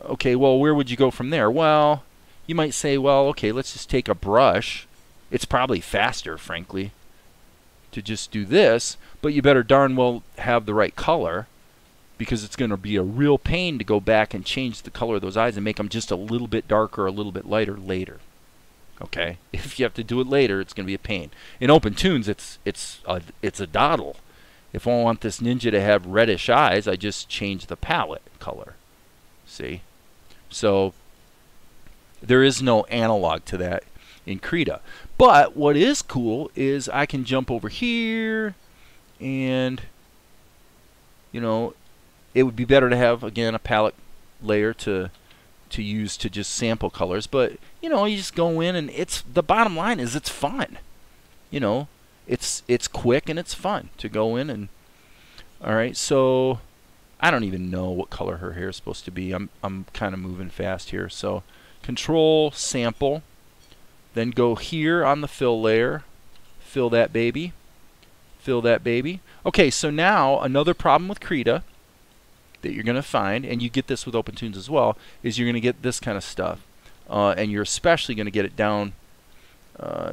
Okay, well, where would you go from there? Well, you might say, well, okay, let's just take a brush. It's probably faster, frankly, to just do this, but you better darn well have the right color, because it's going to be a real pain to go back and change the color of those eyes and make them just a little bit darker or a little bit lighter later. Okay, if you have to do it later, it's going to be a pain. In opentoonz, it's a doddle. If I want this ninja to have reddish eyes, I just change the palette color. See? So there is no analog to that in Krita. But what is cool is I can jump over here, and you know, it would be better to have, again, a palette layer to use to just sample colors. But you know, you just go in, and it's the bottom line is it's fun. You know, it's quick and it's fun to go in and. All right, so I don't even know what color her hair is supposed to be. I'm kind of moving fast here. So Control Sample, then go here on the fill layer, fill that baby, fill that baby. Okay, so now another problem with Krita that you're going to find, and you get this with opentoonz as well, is you're going to get this kind of stuff. And you're especially going to get it down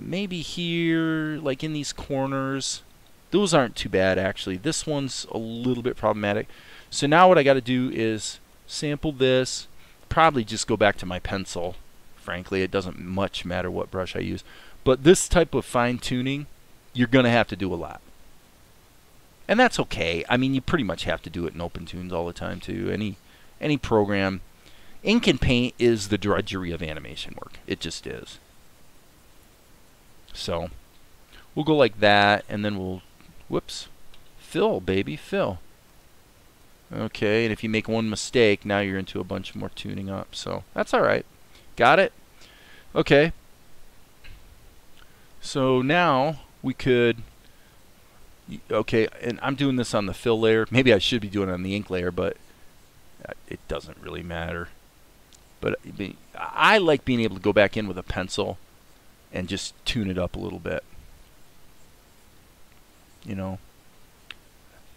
maybe here, like in these corners. Those aren't too bad, actually. This one's a little bit problematic. So now what I got to do is sample this, probably just go back to my pencil. Frankly, it doesn't much matter what brush I use. But this type of fine-tuning, you're going to have to do a lot. And that's okay. I mean, you pretty much have to do it in opentoonz all the time, too. Any program. Ink and paint is the drudgery of animation work. It just is. So we'll go like that, and then we'll, whoops, fill, baby, fill. Okay, and if you make one mistake, now you're into a bunch more tuning up. So that's all right. Got it? Okay. So now we could, okay, and I'm doing this on the fill layer. Maybe I should be doing it on the ink layer, but it doesn't really matter. But I like being able to go back in with a pencil and just tune it up a little bit. You know,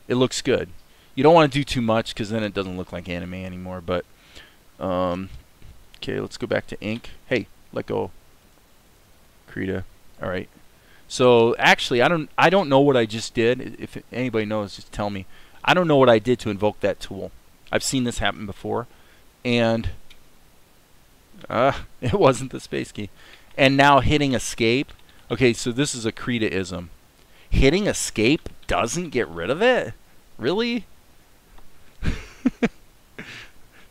it looks good. You don't want to do too much because then it doesn't look like anime anymore. But okay, let's go back to ink. Hey, let go, Krita. All right. So actually, I don't know what I just did. If anybody knows, just tell me. I don't know what I did to invoke that tool. I've seen this happen before, and it wasn't the space key. And now hitting escape. Okay, so this is a Krita-ism. Hitting escape doesn't get rid of it? Really?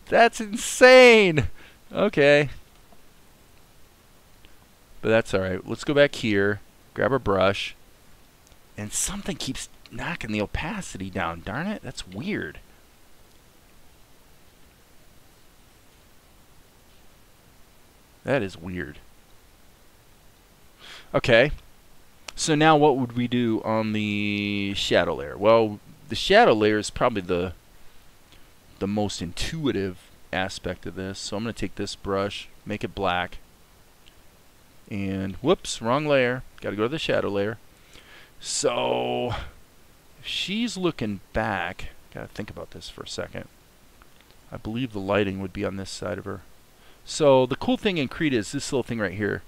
That's insane. Okay. But that's alright. Let's go back here, grab our brush, and something keeps knocking the opacity down. Darn it, that's weird. That is weird. Okay. So now what would we do on the shadow layer? Well, the shadow layer is probably the most intuitive aspect of this. So I'm going to take this brush, make it black, and whoops, wrong layer. Got to go to the shadow layer. So if she's looking back, got to think about this for a second. I believe the lighting would be on this side of her. So the cool thing in Krita is this little thing right here.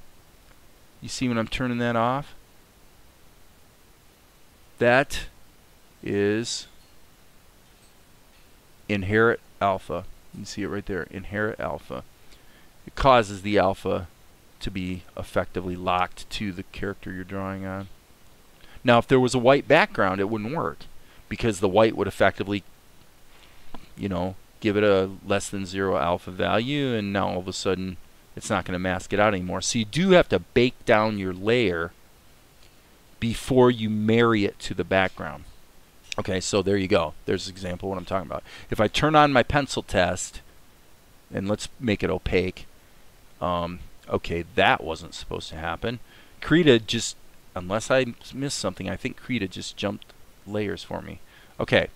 You see when I'm turning that off? That is inherit alpha. You can see it right there, inherit alpha. It causes the alpha to be effectively locked to the character you're drawing on. Now, if there was a white background, it wouldn't work, because the white would effectively, you know, give it a less than 0 alpha value, and now all of a sudden it's not going to mask it out anymore. So you do have to bake down your layer before you marry it to the background. Okay, so there you go. There's an example of what I'm talking about. If I turn on my pencil test, and let's make it opaque. Okay, that wasn't supposed to happen. Krita just, unless I missed something, I think Krita just jumped layers for me. Okay.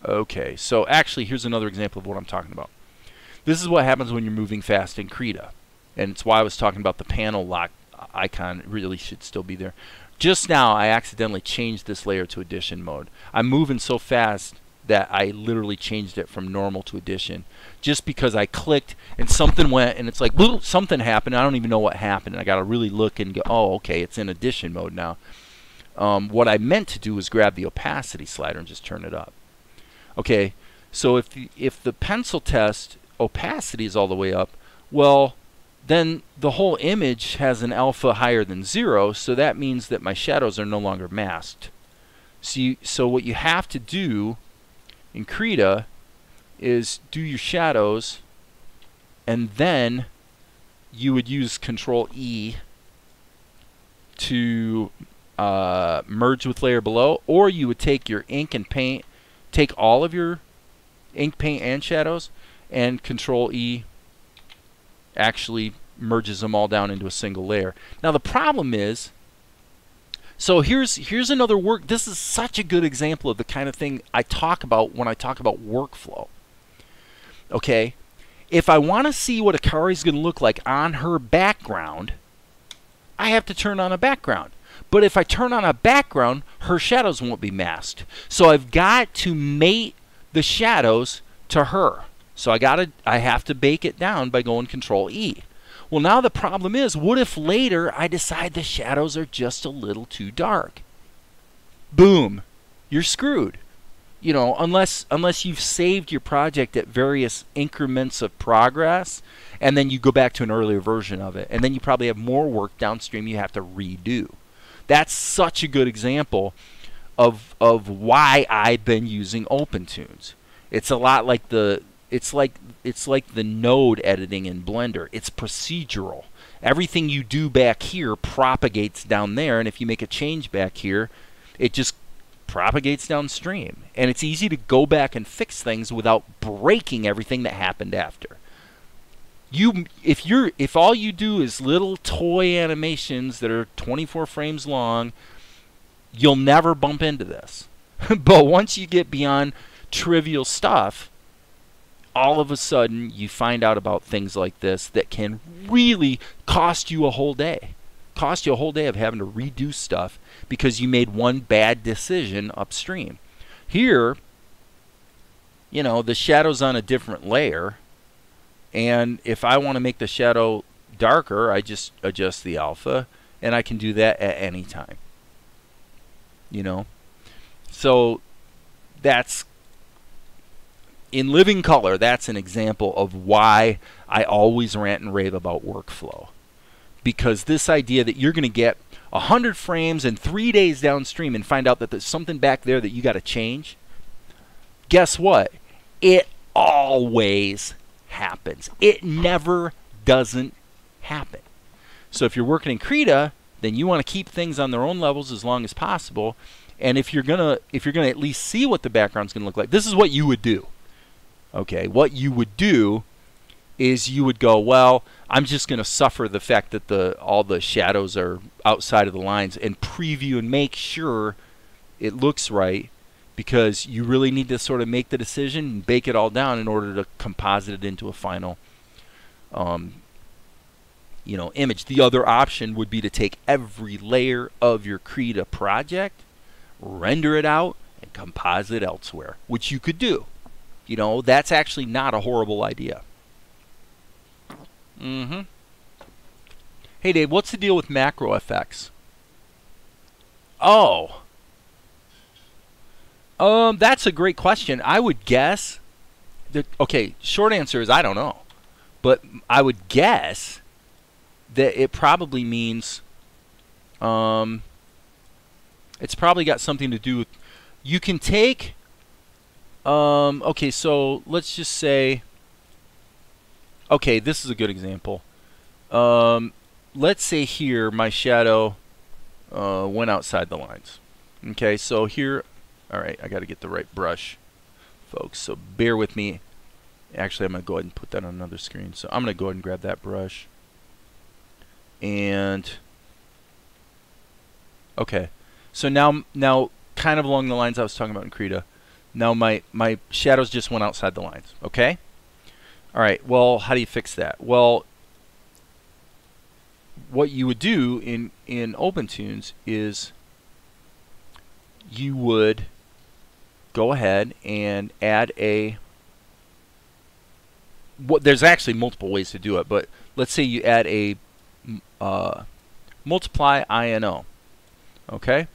Okay, so actually here's another example of what I'm talking about. This is what happens when you're moving fast in Krita. And it's why I was talking about the panel lock icon. It really should still be there. Just now I accidentally changed this layer to addition mode. I'm moving so fast that I literally changed it from normal to addition, just because I clicked and something went, and it's like, something happened. I don't even know what happened, and I got to really look and go, oh, okay, it's in addition mode now. What I meant to do was grab the opacity slider and just turn it up. Okay, so if the pencil test opacity is all the way up, well, then the whole image has an alpha higher than 0, so that means that my shadows are no longer masked. So what you have to do in Krita is do your shadows, and then you would use Control E to merge with layer below, or you would take your ink and paint, take all of your ink, paint, and shadows, and Control E actually merges them all down into a single layer. Now the problem is, so here's another work. This is such a good example of the kind of thing I talk about when I talk about workflow. Okay, if I want to see what Akari's going to look like on her background, I have to turn on a background. But if I turn on a background, her shadows won't be masked. So I've got to mate the shadows to her. So I have to bake it down by going Control E. Well, now the problem is, what if later I decide the shadows are just a little too dark? Boom, you're screwed. You know, unless you've saved your project at various increments of progress, and then you go back to an earlier version of it, and then you probably have more work downstream you have to redo. That's such a good example of why I've been using opentoonz. It's a lot like it's like the node editing in Blender. It's procedural. Everything you do back here propagates down there, and if you make a change back here, it just propagates downstream. And it's easy to go back and fix things without breaking everything that happened after. If all you do is little toy animations that are 24 frames long, you'll never bump into this. But once you get beyond trivial stuff, all of a sudden you find out about things like this that can really cost you a whole day. Cost you a whole day of having to redo stuff because you made one bad decision upstream. Here, you know, the shadow's on a different layer, and if I want to make the shadow darker, I just adjust the alpha, and I can do that at any time. You know? So that's, in living color, that's an example of why I always rant and rave about workflow. Because this idea that you're going to get 100 frames and 3 days downstream and find out that there's something back there that you got to change, guess what? It always happens. It never doesn't happen. So if you're working in Krita, then you want to keep things on their own levels as long as possible. And if you're gonna at least see what the background's gonna look like, this is what you would do. Okay, what you would do is you would go, well, I'm just going to suffer the fact that all the shadows are outside of the lines and preview and make sure it looks right, because you really need to sort of make the decision and bake it all down in order to composite it into a final you know, image. The other option would be to take every layer of your Krita project, render it out, and composite elsewhere, which you could do. You know, that's actually not a horrible idea. Hey Dave, what's the deal with macro effects? Oh. That's a great question. I would guess that, okay, short answer is I don't know. But I would guess that it probably means it's probably got something to do with, you can take okay, so let's just say, okay, this is a good example. Let's say here my shadow went outside the lines. Okay, so here, all right, I got to get the right brush, folks, so bear with me. Actually, I'm going to go ahead and put that on another screen. So I'm going to go ahead and grab that brush. And, okay, so now kind of along the lines I was talking about in Krita, now my shadows just went outside the lines, okay? All right, well, how do you fix that? Well, what you would do in opentoonz is you would go ahead and add a, there's actually multiple ways to do it, but let's say you add a multiply INO, okay?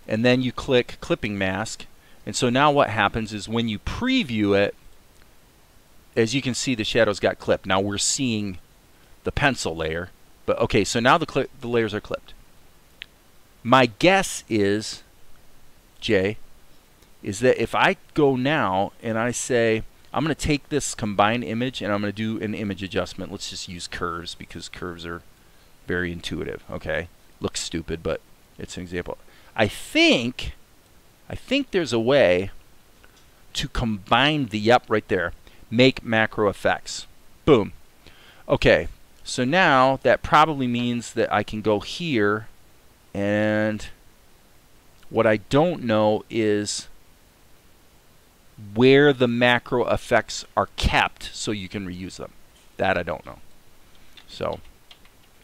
And then you click clipping mask, and so now what happens is when you preview it, as you can see, the shadows got clipped. Now we're seeing the pencil layer, but okay, so now the layers are clipped. My guess is, Jay, is that if I go now and I say, I'm going to take this combined image and I'm going to do an image adjustment. Let's just use curves because curves are very intuitive, okay? Looks stupid, but it's an example. I think there's a way to combine the, yep, right there, make macro effects. Boom. Okay, so now that probably means that I can go here, and what I don't know is where the macro effects are kept so you can reuse them. That I don't know. So,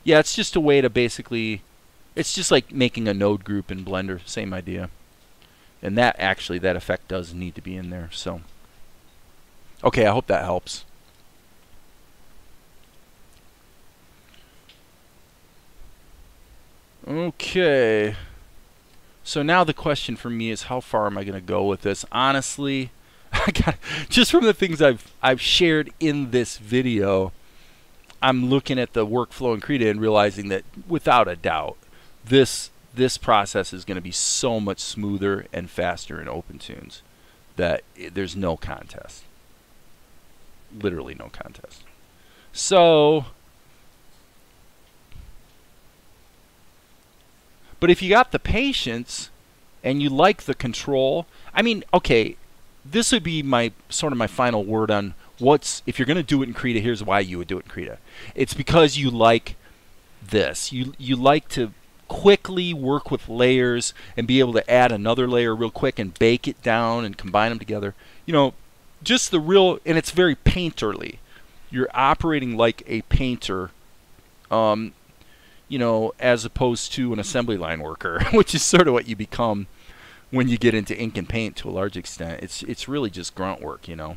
yeah, it's just a way to basically, it's just like making a node group in Blender, same idea. And that actually, that effect does need to be in there. So, okay, I hope that helps. Okay. So now the question for me is, how far am I going to go with this? Honestly, I got, just from the things I've shared in this video, I'm looking at the workflow in Krita and realizing that without a doubt, this process is going to be so much smoother and faster in opentoonz that there's no contest. Literally no contest. So, but if you got the patience and you like the control, I mean, okay, this would be my sort of my final word on what's, if you're going to do it in Krita, here's why you would do it in Krita. It's because you like this. You like to quickly work with layers and be able to add another layer real quick and bake it down and combine them together. You know, just the real, and it's very painterly. You're operating like a painter, you know, as opposed to an assembly line worker, which is sort of what you become when you get into ink and paint to a large extent. It's really just grunt work, you know.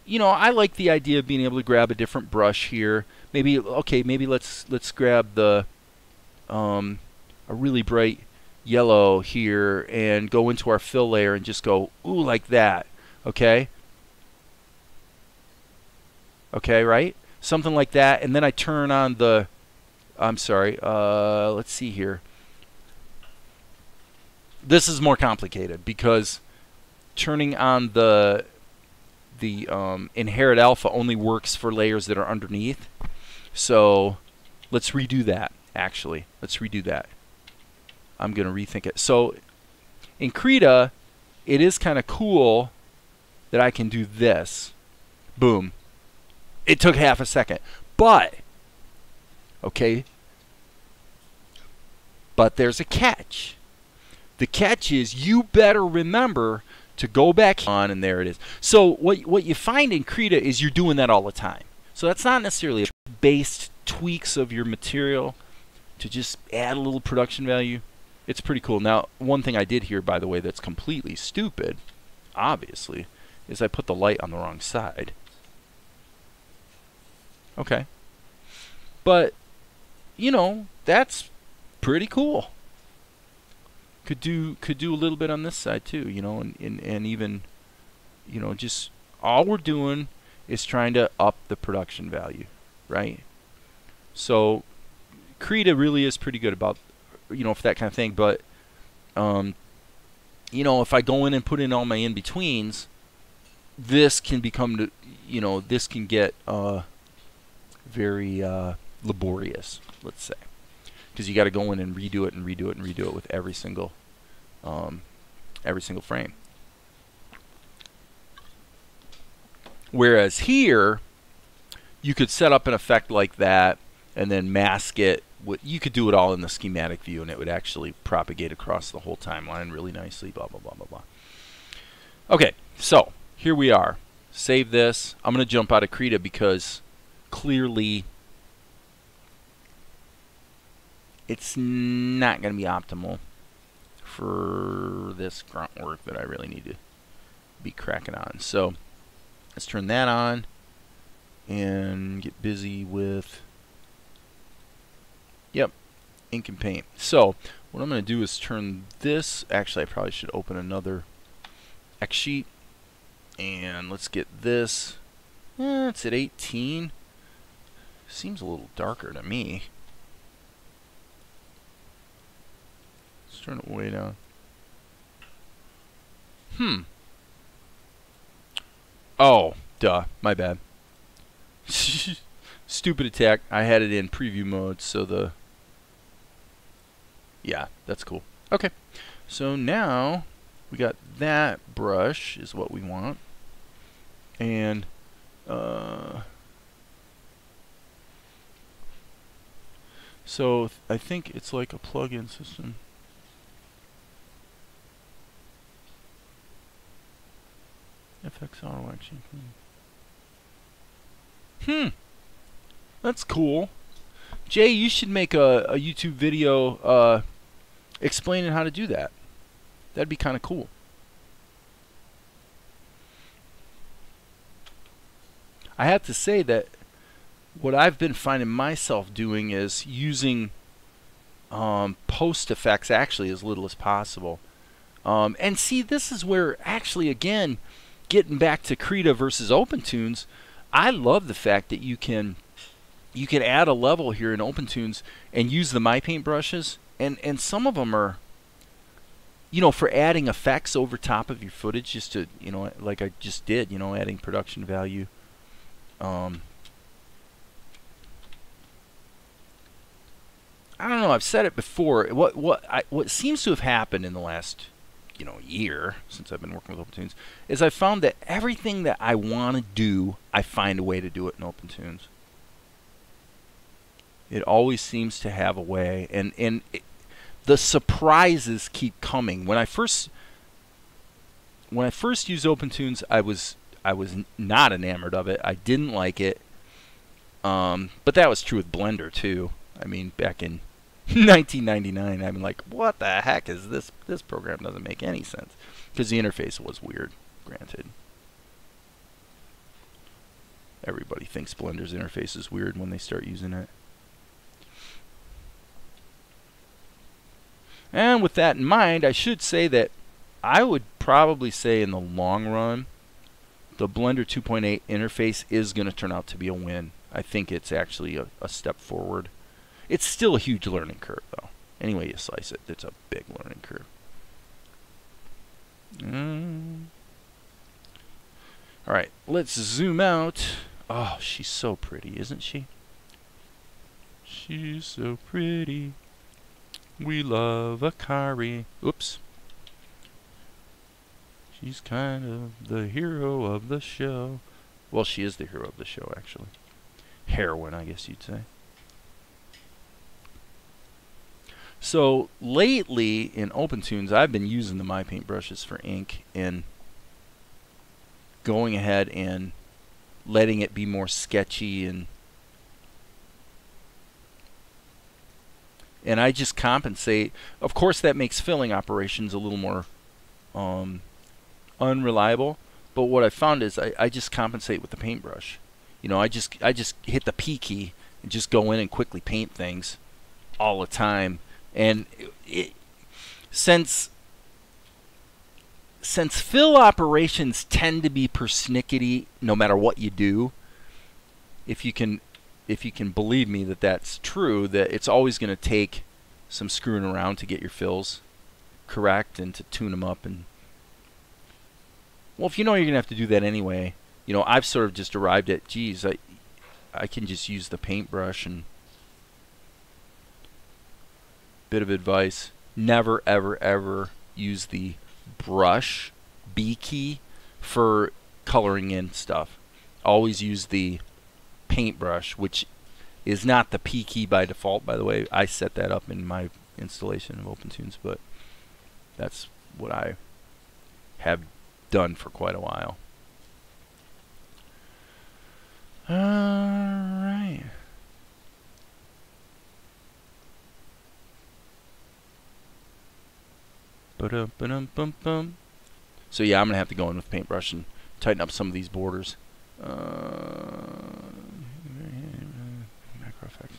You know, I like the idea of being able to grab a different brush here. Maybe, okay, maybe let's grab the a really bright yellow here and go into our fill layer and just go, ooh, like that. Okay? Okay, right? Something like that. And then I turn on the, I'm sorry, let's see here. This is more complicated because turning on the inherit alpha only works for layers that are underneath. So let's redo that, actually. Let's redo that. I'm going to rethink it. So in Krita, it is kind of cool that I can do this. Boom. It took half a second. But, okay, but there's a catch. The catch is you better remember to go back on, and there it is. So what you find in Krita is you're doing that all the time. So that's not necessarily based tweaks of your material to just add a little production value. It's pretty cool. Now, one thing I did here, by the way, that's completely stupid, obviously, is I put the light on the wrong side. Okay. But, you know, that's pretty cool. Could do a little bit on this side too, you know, and even, you know, just all we're doing is trying to up the production value, right? So krita really is pretty good about, you know, for that kind of thing. But you know, if I go in and put in all my in-betweens, this can become, you know, this can get very laborious, let's say, because you got to go in and redo it and redo it and redo it with every single frame. Whereas here, you could set up an effect like that and then mask it. You could do it all in the schematic view, and it would actually propagate across the whole timeline really nicely, blah, blah, blah, blah, blah. Okay, so here we are. Save this. I'm going to jump out of krita because clearly it's not going to be optimal for this grunt work that I really need to be cracking on. So let's turn that on and get busy with, yep, ink and paint. So what I'm going to do is turn this, actually I probably should open another X sheet, and let's get this, it's at 18. Seems a little darker to me. Let's turn it way down. Oh, duh, my bad. Stupid attack. I had it in preview mode, so the... Yeah, that's cool. Okay, so now we got that brush is what we want. And so I think it's like a plug-in system. FX auto action. That's cool. Jay, you should make a YouTube video explaining how to do that. That'd be kind of cool. I have to say that what I've been finding myself doing is using post effects actually as little as possible. And see, this is where actually, again, getting back to krita versus opentoonz, I love the fact that you can add a level here in opentoonz and use the MyPaint brushes, and some of them are, you know, for adding effects over top of your footage, just to, you know, like I just did, you know, adding production value. I don't know, I've said it before. What seems to have happened in the last, you know, year since I've been working with opentoonz is I found that everything that I want to do, I find a way to do it in opentoonz. It always seems to have a way, and the surprises keep coming. When I first used opentoonz, I was not enamored of it. I didn't like it, but that was true with Blender too. I mean, back in 1999, I'm like, what the heck is this? This program doesn't make any sense, because the interface was weird. Granted, everybody thinks Blender's interface is weird when they start using it. And with that in mind, I should say that I would probably say in the long run, the Blender 2.8 interface is going to turn out to be a win. I think it's actually a step forward. It's still a huge learning curve, though. Any way you slice it, it's a big learning curve. All right, let's zoom out. Oh, she's so pretty, isn't she? She's so pretty. We love Akari. Oops. She's kind of the hero of the show. Well, she is the hero of the show, actually. Heroine, I guess you'd say. So, lately in opentoonz, I've been using the MyPaint brushes for ink and going ahead and letting it be more sketchy, and I just compensate. Of course, that makes filling operations a little more unreliable, but what I found is I just compensate with the paintbrush. You know, I just hit the P key and just go in and quickly paint things. all the time. And since fill operations tend to be persnickety no matter what you do, if you can believe me that that's true, that it's always going to take some screwing around to get your fills correct and to tune them up. And well, if you know you're going to have to do that anyway, you know, I've sort of just arrived at, geez, I can just use the paintbrush. And bit of advice, never ever ever use the brush B key for coloring in stuff. Always use the paintbrush, which is not the P key by default, by the way. I set that up in my installation of opentoonz, but that's what I have done for quite a while. Alright. Ba-dum-ba-dum-bum-bum. So yeah, I'm going to have to go in with paintbrush and tighten up some of these borders. Macro effects.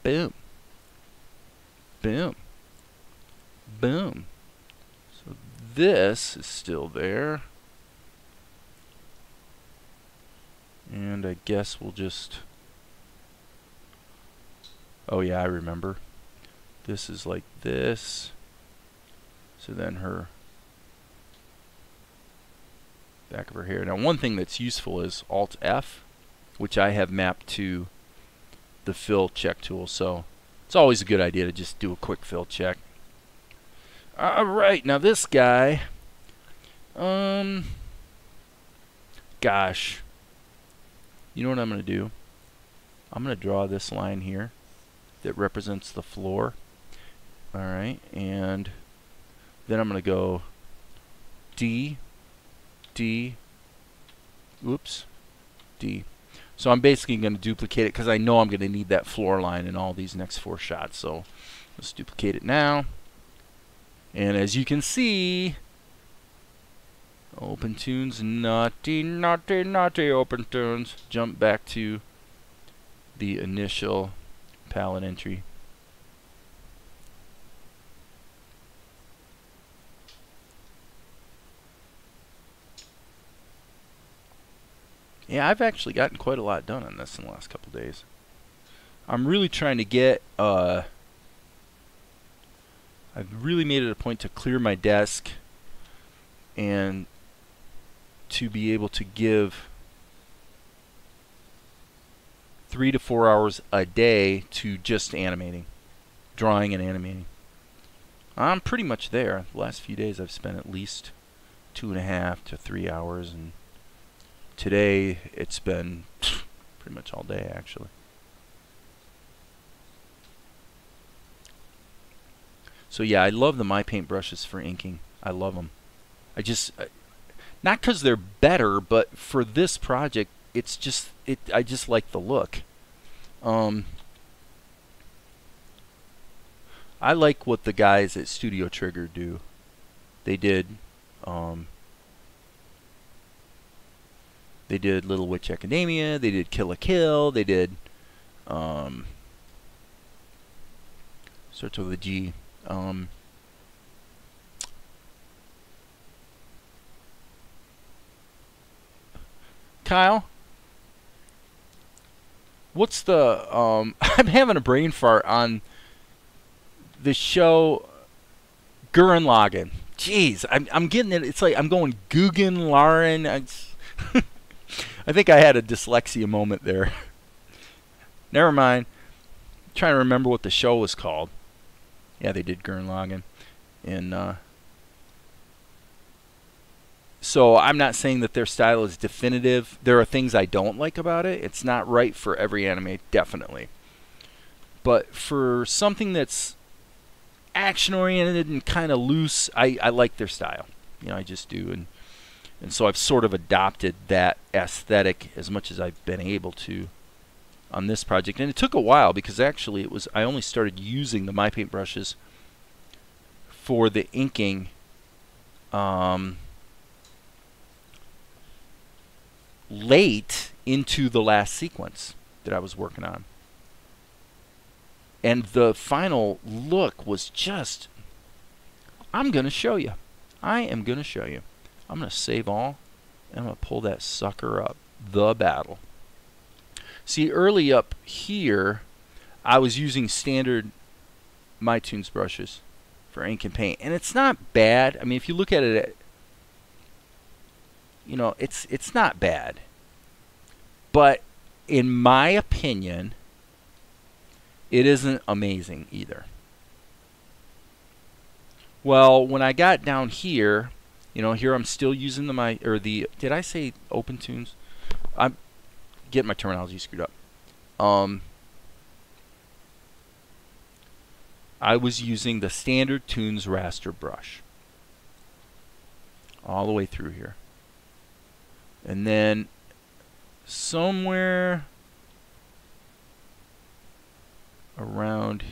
Boom. Boom. Boom. So this is still there. And I guess we'll just... Oh yeah, I remember. This is like this. So then her back of her hair. Now one thing that's useful is Alt F, which I have mapped to the fill check tool. So it's always a good idea to just do a quick fill check. Alright, now this guy, gosh, you know what I'm going to do? I'm going to draw this line here that represents the floor. Alright, and then I'm going to go D, D, whoops, D. So I'm basically going to duplicate it because I know I'm going to need that floor line in all these next 4 shots. So let's duplicate it now. And as you can see, opentoonz, naughty, naughty, naughty opentoonz. Jump back to the initial palette entry. Yeah, I've actually gotten quite a lot done on this in the last couple days. I'm really trying to get, I've really made it a point to clear my desk and to be able to give 3 to 4 hours a day to just animating, drawing and animating. I'm pretty much there. The last few days I've spent at least 2.5 to 3 hours, and today it's been pretty much all day actually. So yeah, I love the My Paint brushes for inking. I love them. I just, not because they're better, but for this project, it's just, I just like the look. I like what the guys at Studio Trigger do. They did Little Witch Academia, they did Kill la Kill, they did starts with a G. Kyle, what's the I'm having a brain fart on the show Gurren Lagann. Jeez, I'm getting it. It's like I'm going Guggen Laren. I think I had a dyslexia moment there. Never mind. I'm trying to remember what the show was called. Yeah, they did Gurren Lagann. And so I'm not saying that their style is definitive. There are things I don't like about it. It's not right for every anime, definitely. But for something that's action-oriented and kind of loose, I like their style. You know, I just do. And so I've sort of adopted that aesthetic as much as I've been able to on this project. And it took a while because actually I only started using the My Paint brushes for the inking late into the last sequence that I was working on. And the final look was just, I'm going to show you. I am going to show you. I'm going to save all, and I'm going to pull that sucker up. The battle. See, early up here, I was using standard MyToons brushes for ink and paint, and it's not bad. I mean, if you look at it, you know, it's not bad. But in my opinion, it isn't amazing either. Well, when I got down here, you know, here I'm still using did I say opentoonz? I'm getting my terminology screwed up. I was using the standard Toonz raster brush all the way through here. And then somewhere around,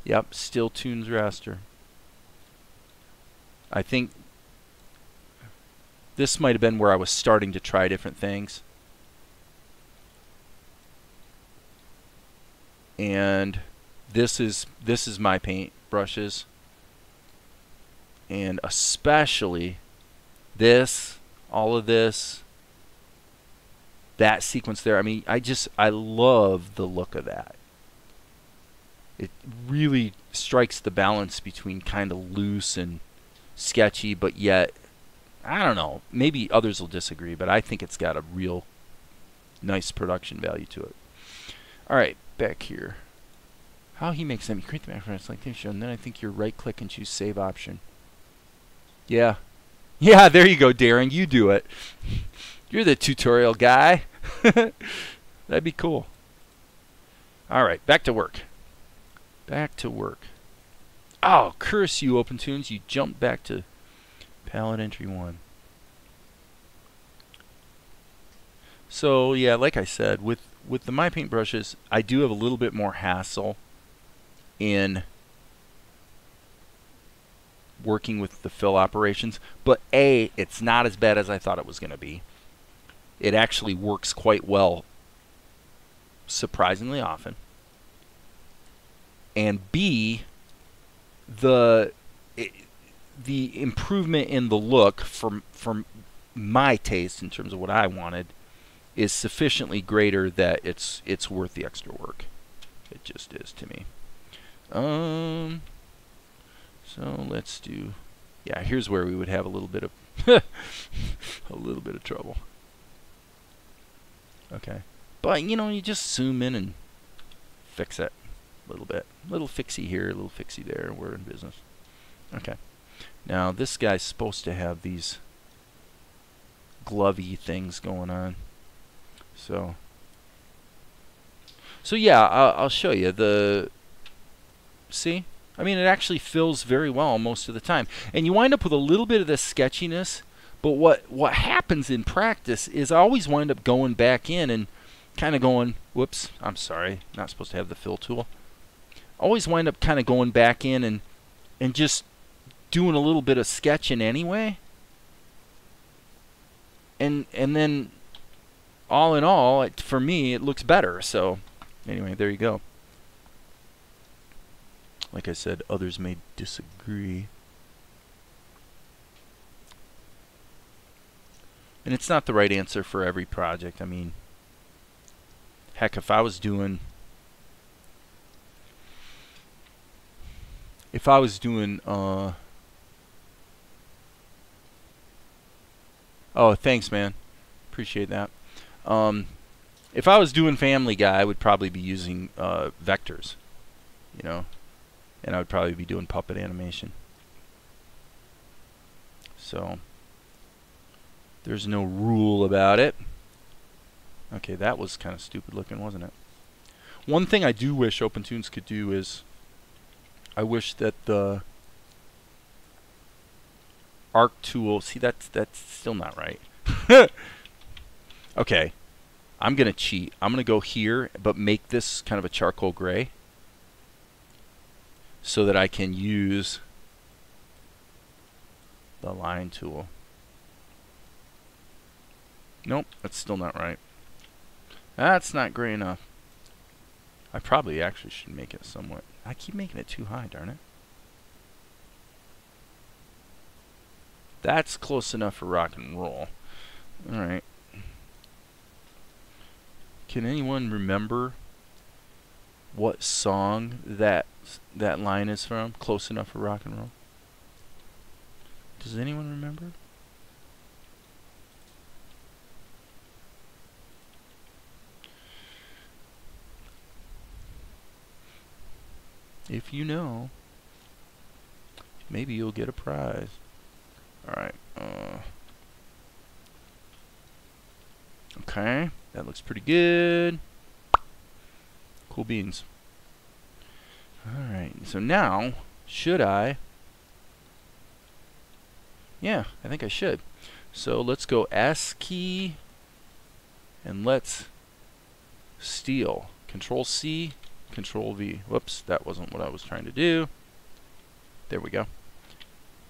yep, still Toonz raster. I think this might have been where I was starting to try different things. And this is my paint brushes, and especially this, all of this, that sequence there. I mean, I love the look of that. It really strikes the balance between kind of loose and sketchy, but yet, I don't know, maybe others will disagree, but I think it's got a real nice production value to it. All right, back here. How he makes them. You create the macro like they show, and then I think you right click and choose save option. Yeah. Yeah, there you go, Darren. You do it. You're the tutorial guy. That'd be cool. All right, back to work. Back to work. Oh, curse you, opentoonz. You jumped back to palette entry 1. So, yeah, like I said, with the My Paint brushes, I do have a little bit more hassle in working with the fill operations, but A, it's not as bad as I thought it was going to be. It actually works quite well, surprisingly often. And B, the improvement in the look from my taste in terms of what I wanted is sufficiently greater that it's worth the extra work. It just is to me. So let's do, yeah, here's where we would have a little bit of a little bit of trouble. Okay, but you know, you just zoom in and fix it a little bit. Little fixie here, a little fixie there. We're in business. Okay, now this guy's supposed to have these glovey things going on. So yeah, I'll show you the. See, I mean, it actually fills very well most of the time, and you wind up with a little bit of this sketchiness. But what happens in practice is I always wind up going back in and kind of going, whoops, I'm sorry, not supposed to have the fill tool. Always wind up kind of going back in and just doing a little bit of sketching anyway. And then all in all, for me, it looks better. So anyway, there you go. Like I said, others may disagree. And it's not the right answer for every project. I mean, heck, if I was doing oh, thanks, man. Appreciate that. If I was doing Family Guy, I would probably be using vectors, you know, and I would probably be doing puppet animation. So there's no rule about it. Okay, that was kind of stupid looking, wasn't it? One thing I do wish opentoonz could do is I wish that the arc tool, see, that's still not right. Okay, I'm going to cheat. I'm going to go here, but make this kind of a charcoal gray so that I can use the line tool. Nope, that's still not right. That's not gray enough. I probably actually should make it somewhat. I keep making it too high, darn it. That's close enough for rock and roll. Alright. Can anyone remember what song that line is from? Close enough for rock and roll? Does anyone remember? If you know, maybe you'll get a prize. Alright. Okay. That looks pretty good. Cool beans. Alright. So now, should I? Yeah, I think I should. So let's go S key and let's steal. Control C, Control V. Whoops, that wasn't what I was trying to do. There we go.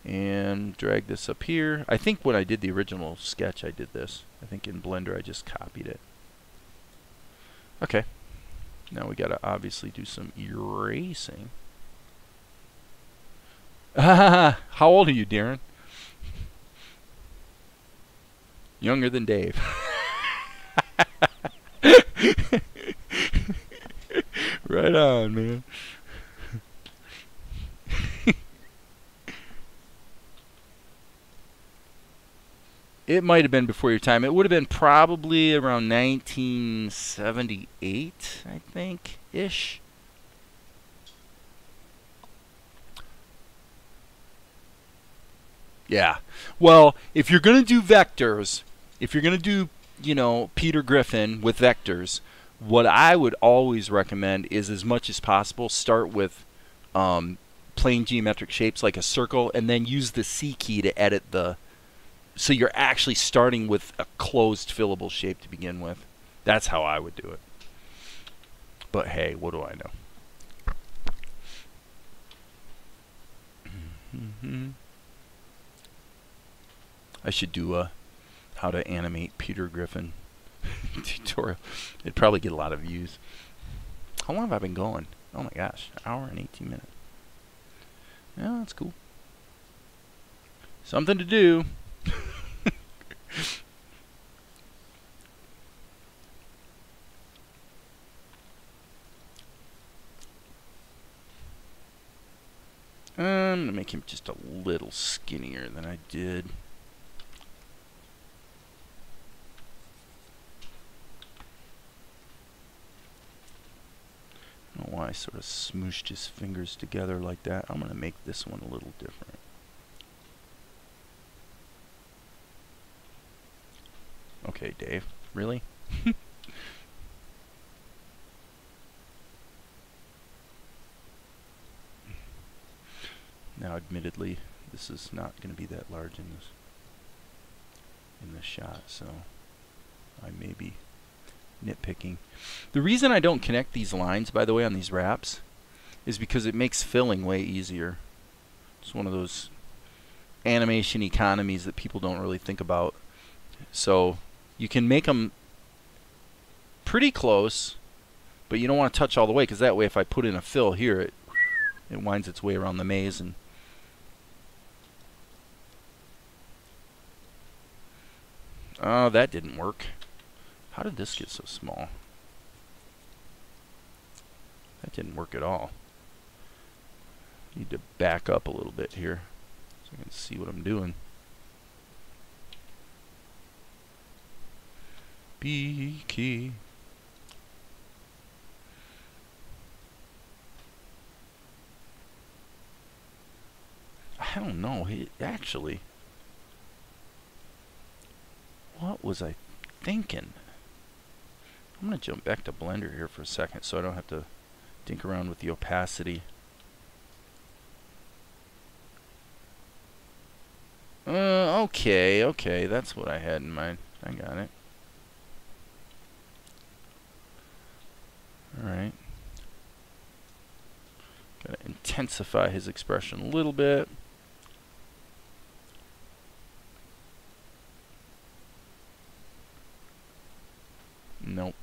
And drag this up here. I think when I did the original sketch, I did this. I think in Blender, I just copied it. Okay. Now we gotta obviously do some erasing. How old are you, Darren? Younger than Dave. Right on, man. It might have been before your time. It would have been probably around 1978, I think, ish. Yeah. Well, if you're going to do vectors, if you're going to do, you know, Peter Griffin with vectors, what I would always recommend is, as much as possible, start with plain geometric shapes like a circle, and then use the C key to edit the... So you're actually starting with a closed fillable shape to begin with. That's how I would do it. But hey, what do I know? I should do a how to animate Peter Griffin tutorial. It'd probably get a lot of views. How long have I been going? Oh my gosh, an hour and 18 minutes. Yeah, that's cool. Something to do. I'm going to make him just a little skinnier than I did. I don't know why I sort of smooshed his fingers together like that. I'm going to make this one a little different. Okay, Dave. Really? Now, admittedly, this is not going to be that large in this shot, so I may be nitpicking. The reason I don't connect these lines, by the way, on these wraps, is because it makes filling way easier. It's one of those animation economies that people don't really think about. So you can make them pretty close, but you don't want to touch all the way, because that way if I put in a fill here, it winds its way around the maze. And oh, that didn't work. How did this get so small? That didn't work at all. Need to back up a little bit here so I can see what I'm doing. B key. I don't know. Actually, what was I thinking? I'm going to jump back to Blender here for a second so I don't have to dink around with the opacity. Okay, that's what I had in mind. I got it. Alright. Gotta intensify his expression a little bit. Nope.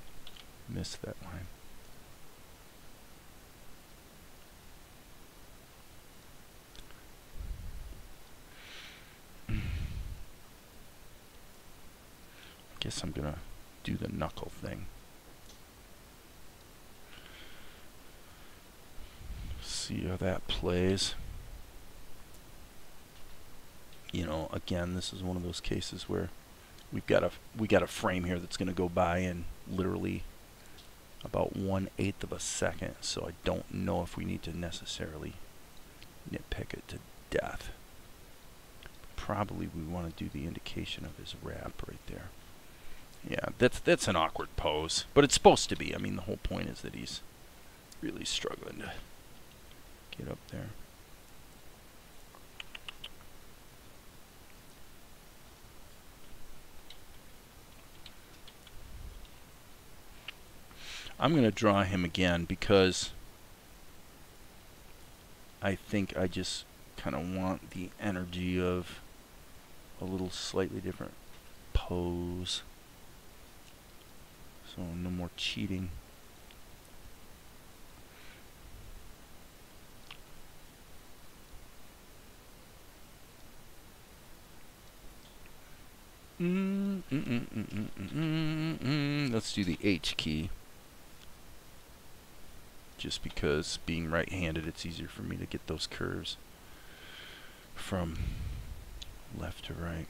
Missed that line. Guess I'm gonna do the knuckle thing. See how that plays. You know, again, this is one of those cases where we got a frame here that's gonna go by in literally about 1/8 of a second, so I don't know if we need to necessarily nitpick it to death. Probably we want to do the indication of his wrap right there. Yeah, that's an awkward pose, but it's supposed to be. I mean, the whole point is that he's really struggling to get up there. I'm going to draw him again because I think I just kind of want the energy of a little slightly different pose. So no more cheating. Let's do the H key. Just because being right-handed, it's easier for me to get those curves from left to right.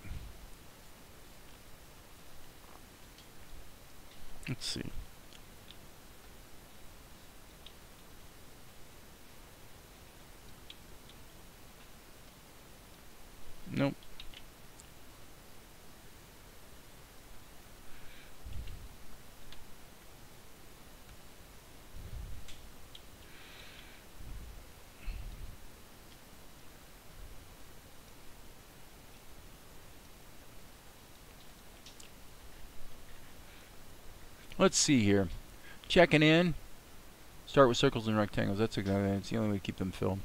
Let's see. Nope. Let's see here. Checking in. Start with circles and rectangles. That's exactly. It's the only way to keep them filled.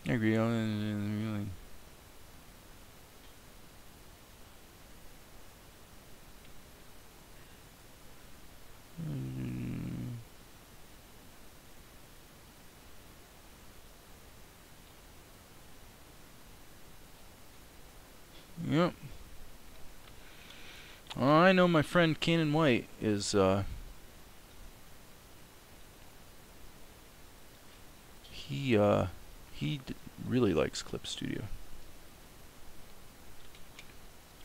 I agree. Really. Yep. I know my friend Cannon White is he really likes Clip Studio.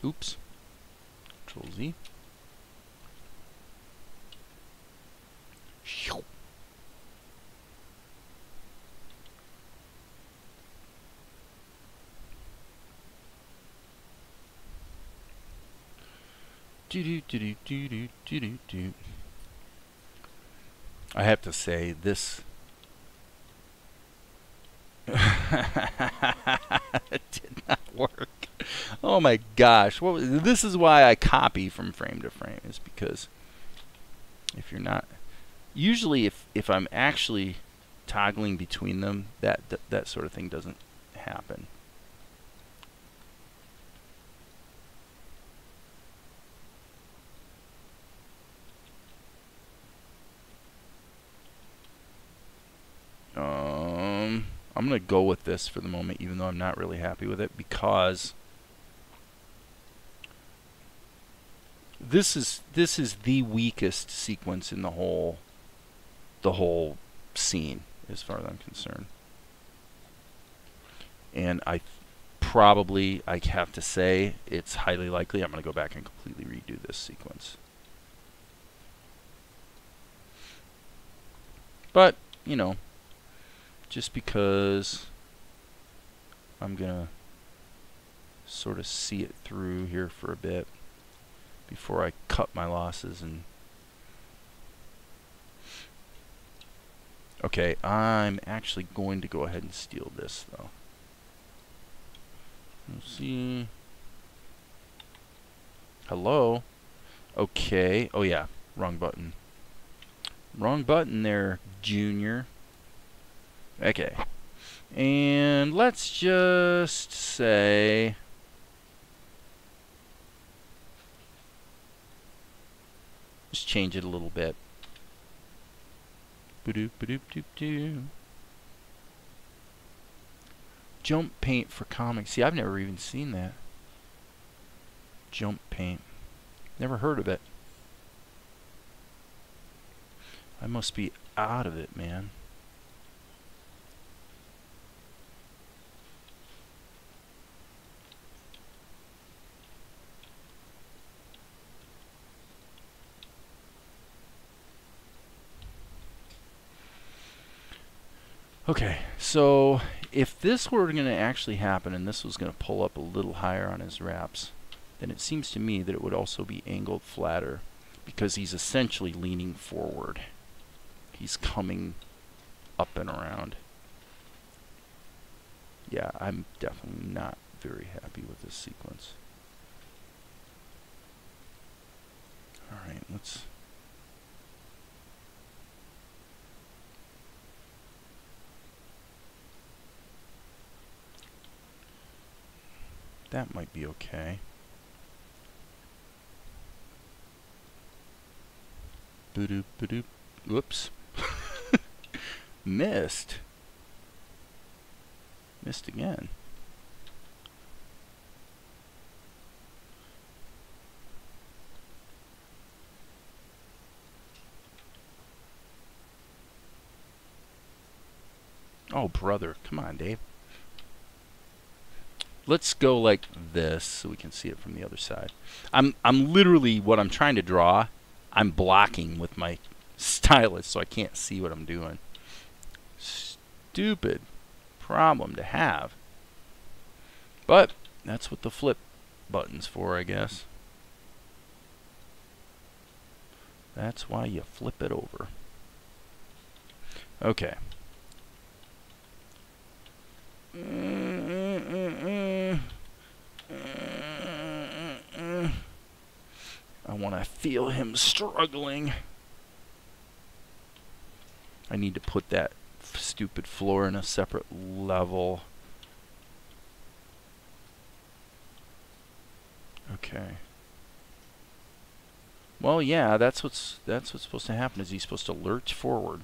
Oops. Control Z. I have to say this. It did not work. Oh my gosh! This is why I copy from frame to frame. Is because if you're not, usually if I'm actually toggling between them, that sort of thing doesn't happen. I'm going to go with this for the moment, even though I'm not really happy with it, because this is the weakest sequence in the whole scene, as far as I'm concerned. And I have to say it's highly likely I'm going to go back and completely redo this sequence. But, you know, just because I'm gonna sort of see it through here for a bit before I cut my losses. And okay, I'm actually going to go ahead and steal this though. Let's see. Hello. Okay. Oh yeah, wrong button. Wrong button there, Junior. Okay, and let's just say just change it a little bit. Jump paint for comics. See, I've never even seen that. Jump paint. Never heard of it. I must be out of it, man. Okay, so if this were going to actually happen and this was going to pull up a little higher on his wraps, then it seems to me that it would also be angled flatter because he's essentially leaning forward. He's coming up and around. Yeah, I'm definitely not very happy with this sequence. Alright, let's... That might be okay. Ba-doop, ba-doop. Whoops. Missed. Missed again. Oh, brother. Come on, Dave. Let's go like this so we can see it from the other side. I'm literally, what I'm trying to draw, I'm blocking with my stylus so I can't see what I'm doing. Stupid problem to have. But that's what the flip button's for, I guess. That's why you flip it over. Okay. I want to feel him struggling. I need to put that stupid floor in a separate level. Okay. Well, yeah, that's what's supposed to happen. Is he's supposed to lurch forward?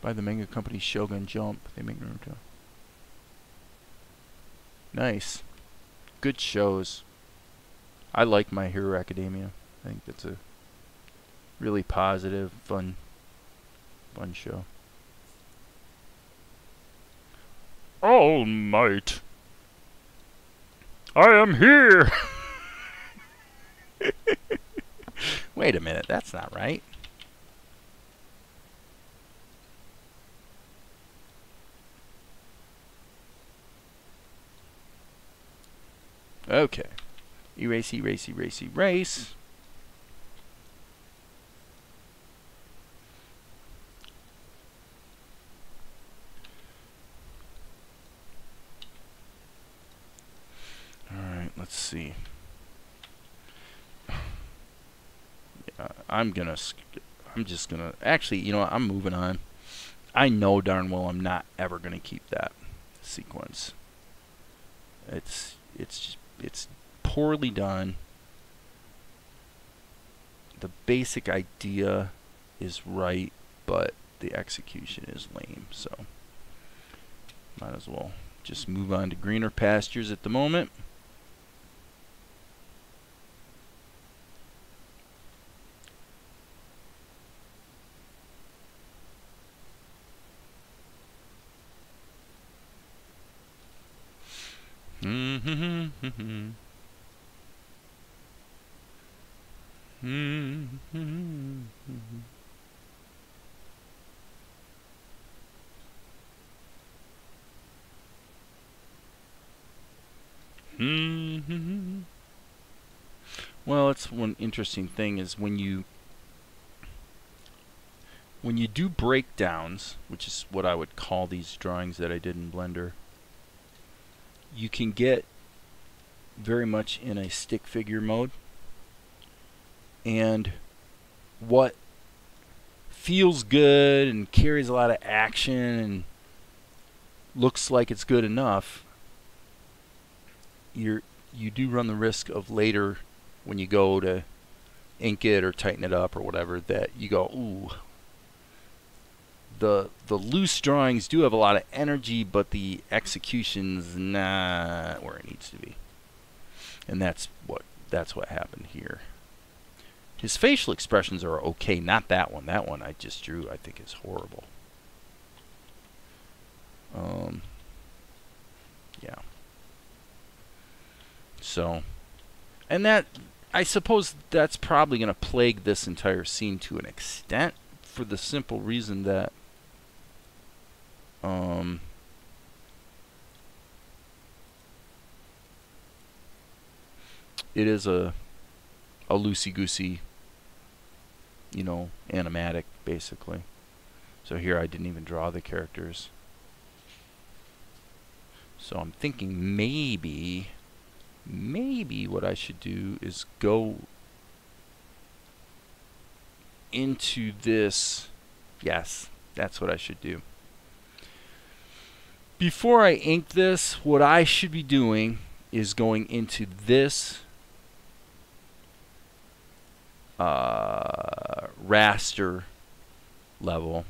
By the manga company Shogun Jump, they make Naruto. Nice. Good shows. I like My Hero Academia. I think that's a really positive, fun show. All Might. I am here. Wait a minute, that's not right. Okay. Erase, erase, erase, erase. Alright, let's see. Yeah, I'm just gonna, actually, you know what, I'm moving on. I know darn well I'm not ever gonna keep that sequence. It's poorly done. The basic idea is right, but the execution is lame, so might as well just move on to greener pastures at the moment. Well, it's one interesting thing is when you do breakdowns, which is what I would call these drawings that I did in Blender, you can get very much in a stick figure mode, and what feels good and carries a lot of action and looks like it's good enough, you do run the risk of later when you go to ink it or tighten it up or whatever that you go, ooh, the loose drawings do have a lot of energy, but the execution's not where it needs to be. And that's what happened here. His facial expressions are okay, not that one. That one I just drew, I think, is horrible. Yeah. So, and that, I suppose that's probably going to plague this entire scene to an extent, for the simple reason that it is a loosey-goosey, you know, animatic, basically. So here I didn't even draw the characters. So I'm thinking maybe what I should do is go into this. Yes, that's what I should do. Before I ink this, what I should be doing is going into this raster level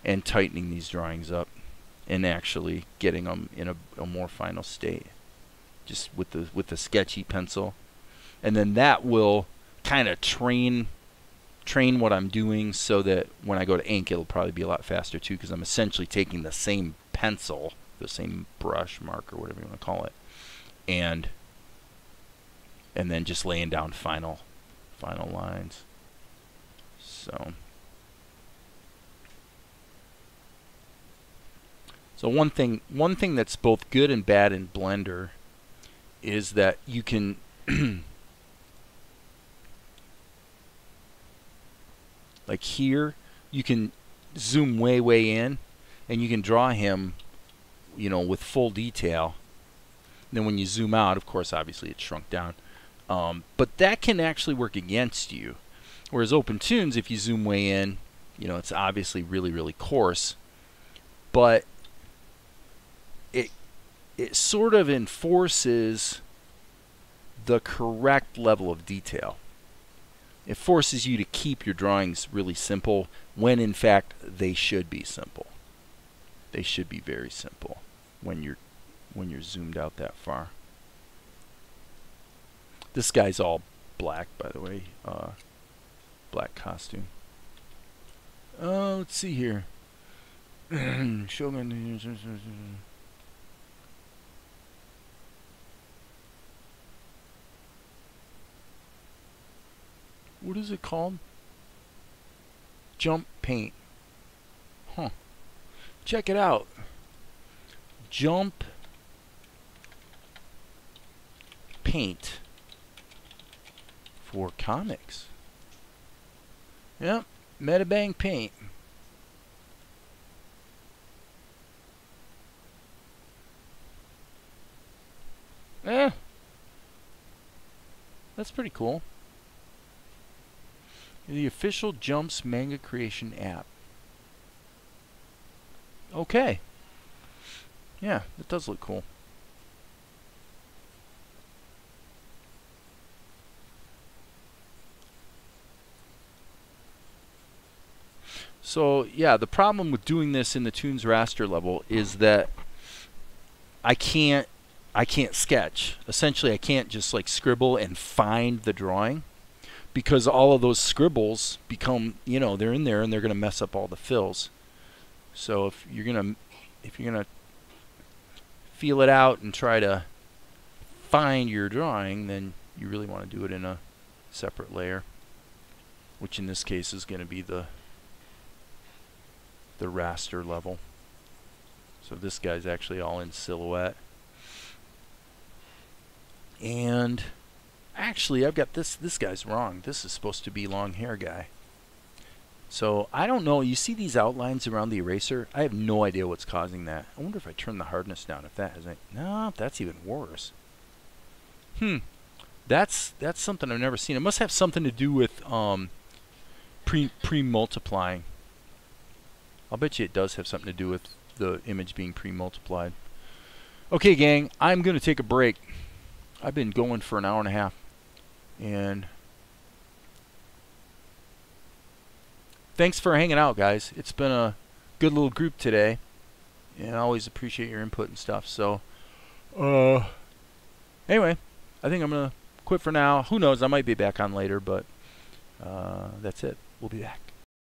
and tightening these drawings up and actually getting them in a more final state, just with the sketchy pencil, and then that will kind of train what I'm doing, so that when I go to ink, it'll probably be a lot faster too, because I'm essentially taking the same pencil, the same brush, marker, whatever you want to call it, and then just laying down final lines. So one thing that's both good and bad in Blender is that you can like here, you can zoom way in, and you can draw him, you know, with full detail. And then when you zoom out, of course, obviously it's shrunk down. But that can actually work against you. Whereas opentoonz, if you zoom way in, you know, it's obviously really coarse, but it sort of enforces the correct level of detail. It forces you to keep your drawings really simple, when in fact they should be simple. They should be very simple when you're zoomed out that far. This guy's all black, by the way. Black costume. Let's see here. Shogun. What is it called? Jump paint. Huh. Check it out. Jump paint for comics. Yep, Metabang paint. That's pretty cool. The official Jumps manga creation app. Okay. Yeah, it does look cool. So yeah, the problem with doing this in the Toonz raster level is that I can't sketch. Essentially, I can't just like scribble and find the drawing, because all of those scribbles become, you know, they're in there and they're going to mess up all the fills. So if you're gonna feel it out and try to find your drawing, then you really want to do it in a separate layer, which in this case is going to be the raster level. So this guy's actually all in silhouette. And actually, I've got this guy's wrong. This is supposed to be long hair guy. So I don't know. You see these outlines around the eraser? I have no idea what's causing that. I wonder if I turn the hardness down, if that has any. No, that's even worse. That's something I've never seen. It must have something to do with pre-multiplying. I'll bet you it does have something to do with the image being pre-multiplied. Okay, gang, I'm going to take a break. I've been going for an hour and a half. And thanks for hanging out, guys. It's been a good little group today. And I always appreciate your input and stuff. So, Anyway, I think I'm going to quit for now. Who knows? I might be back on later, but that's it. We'll be back.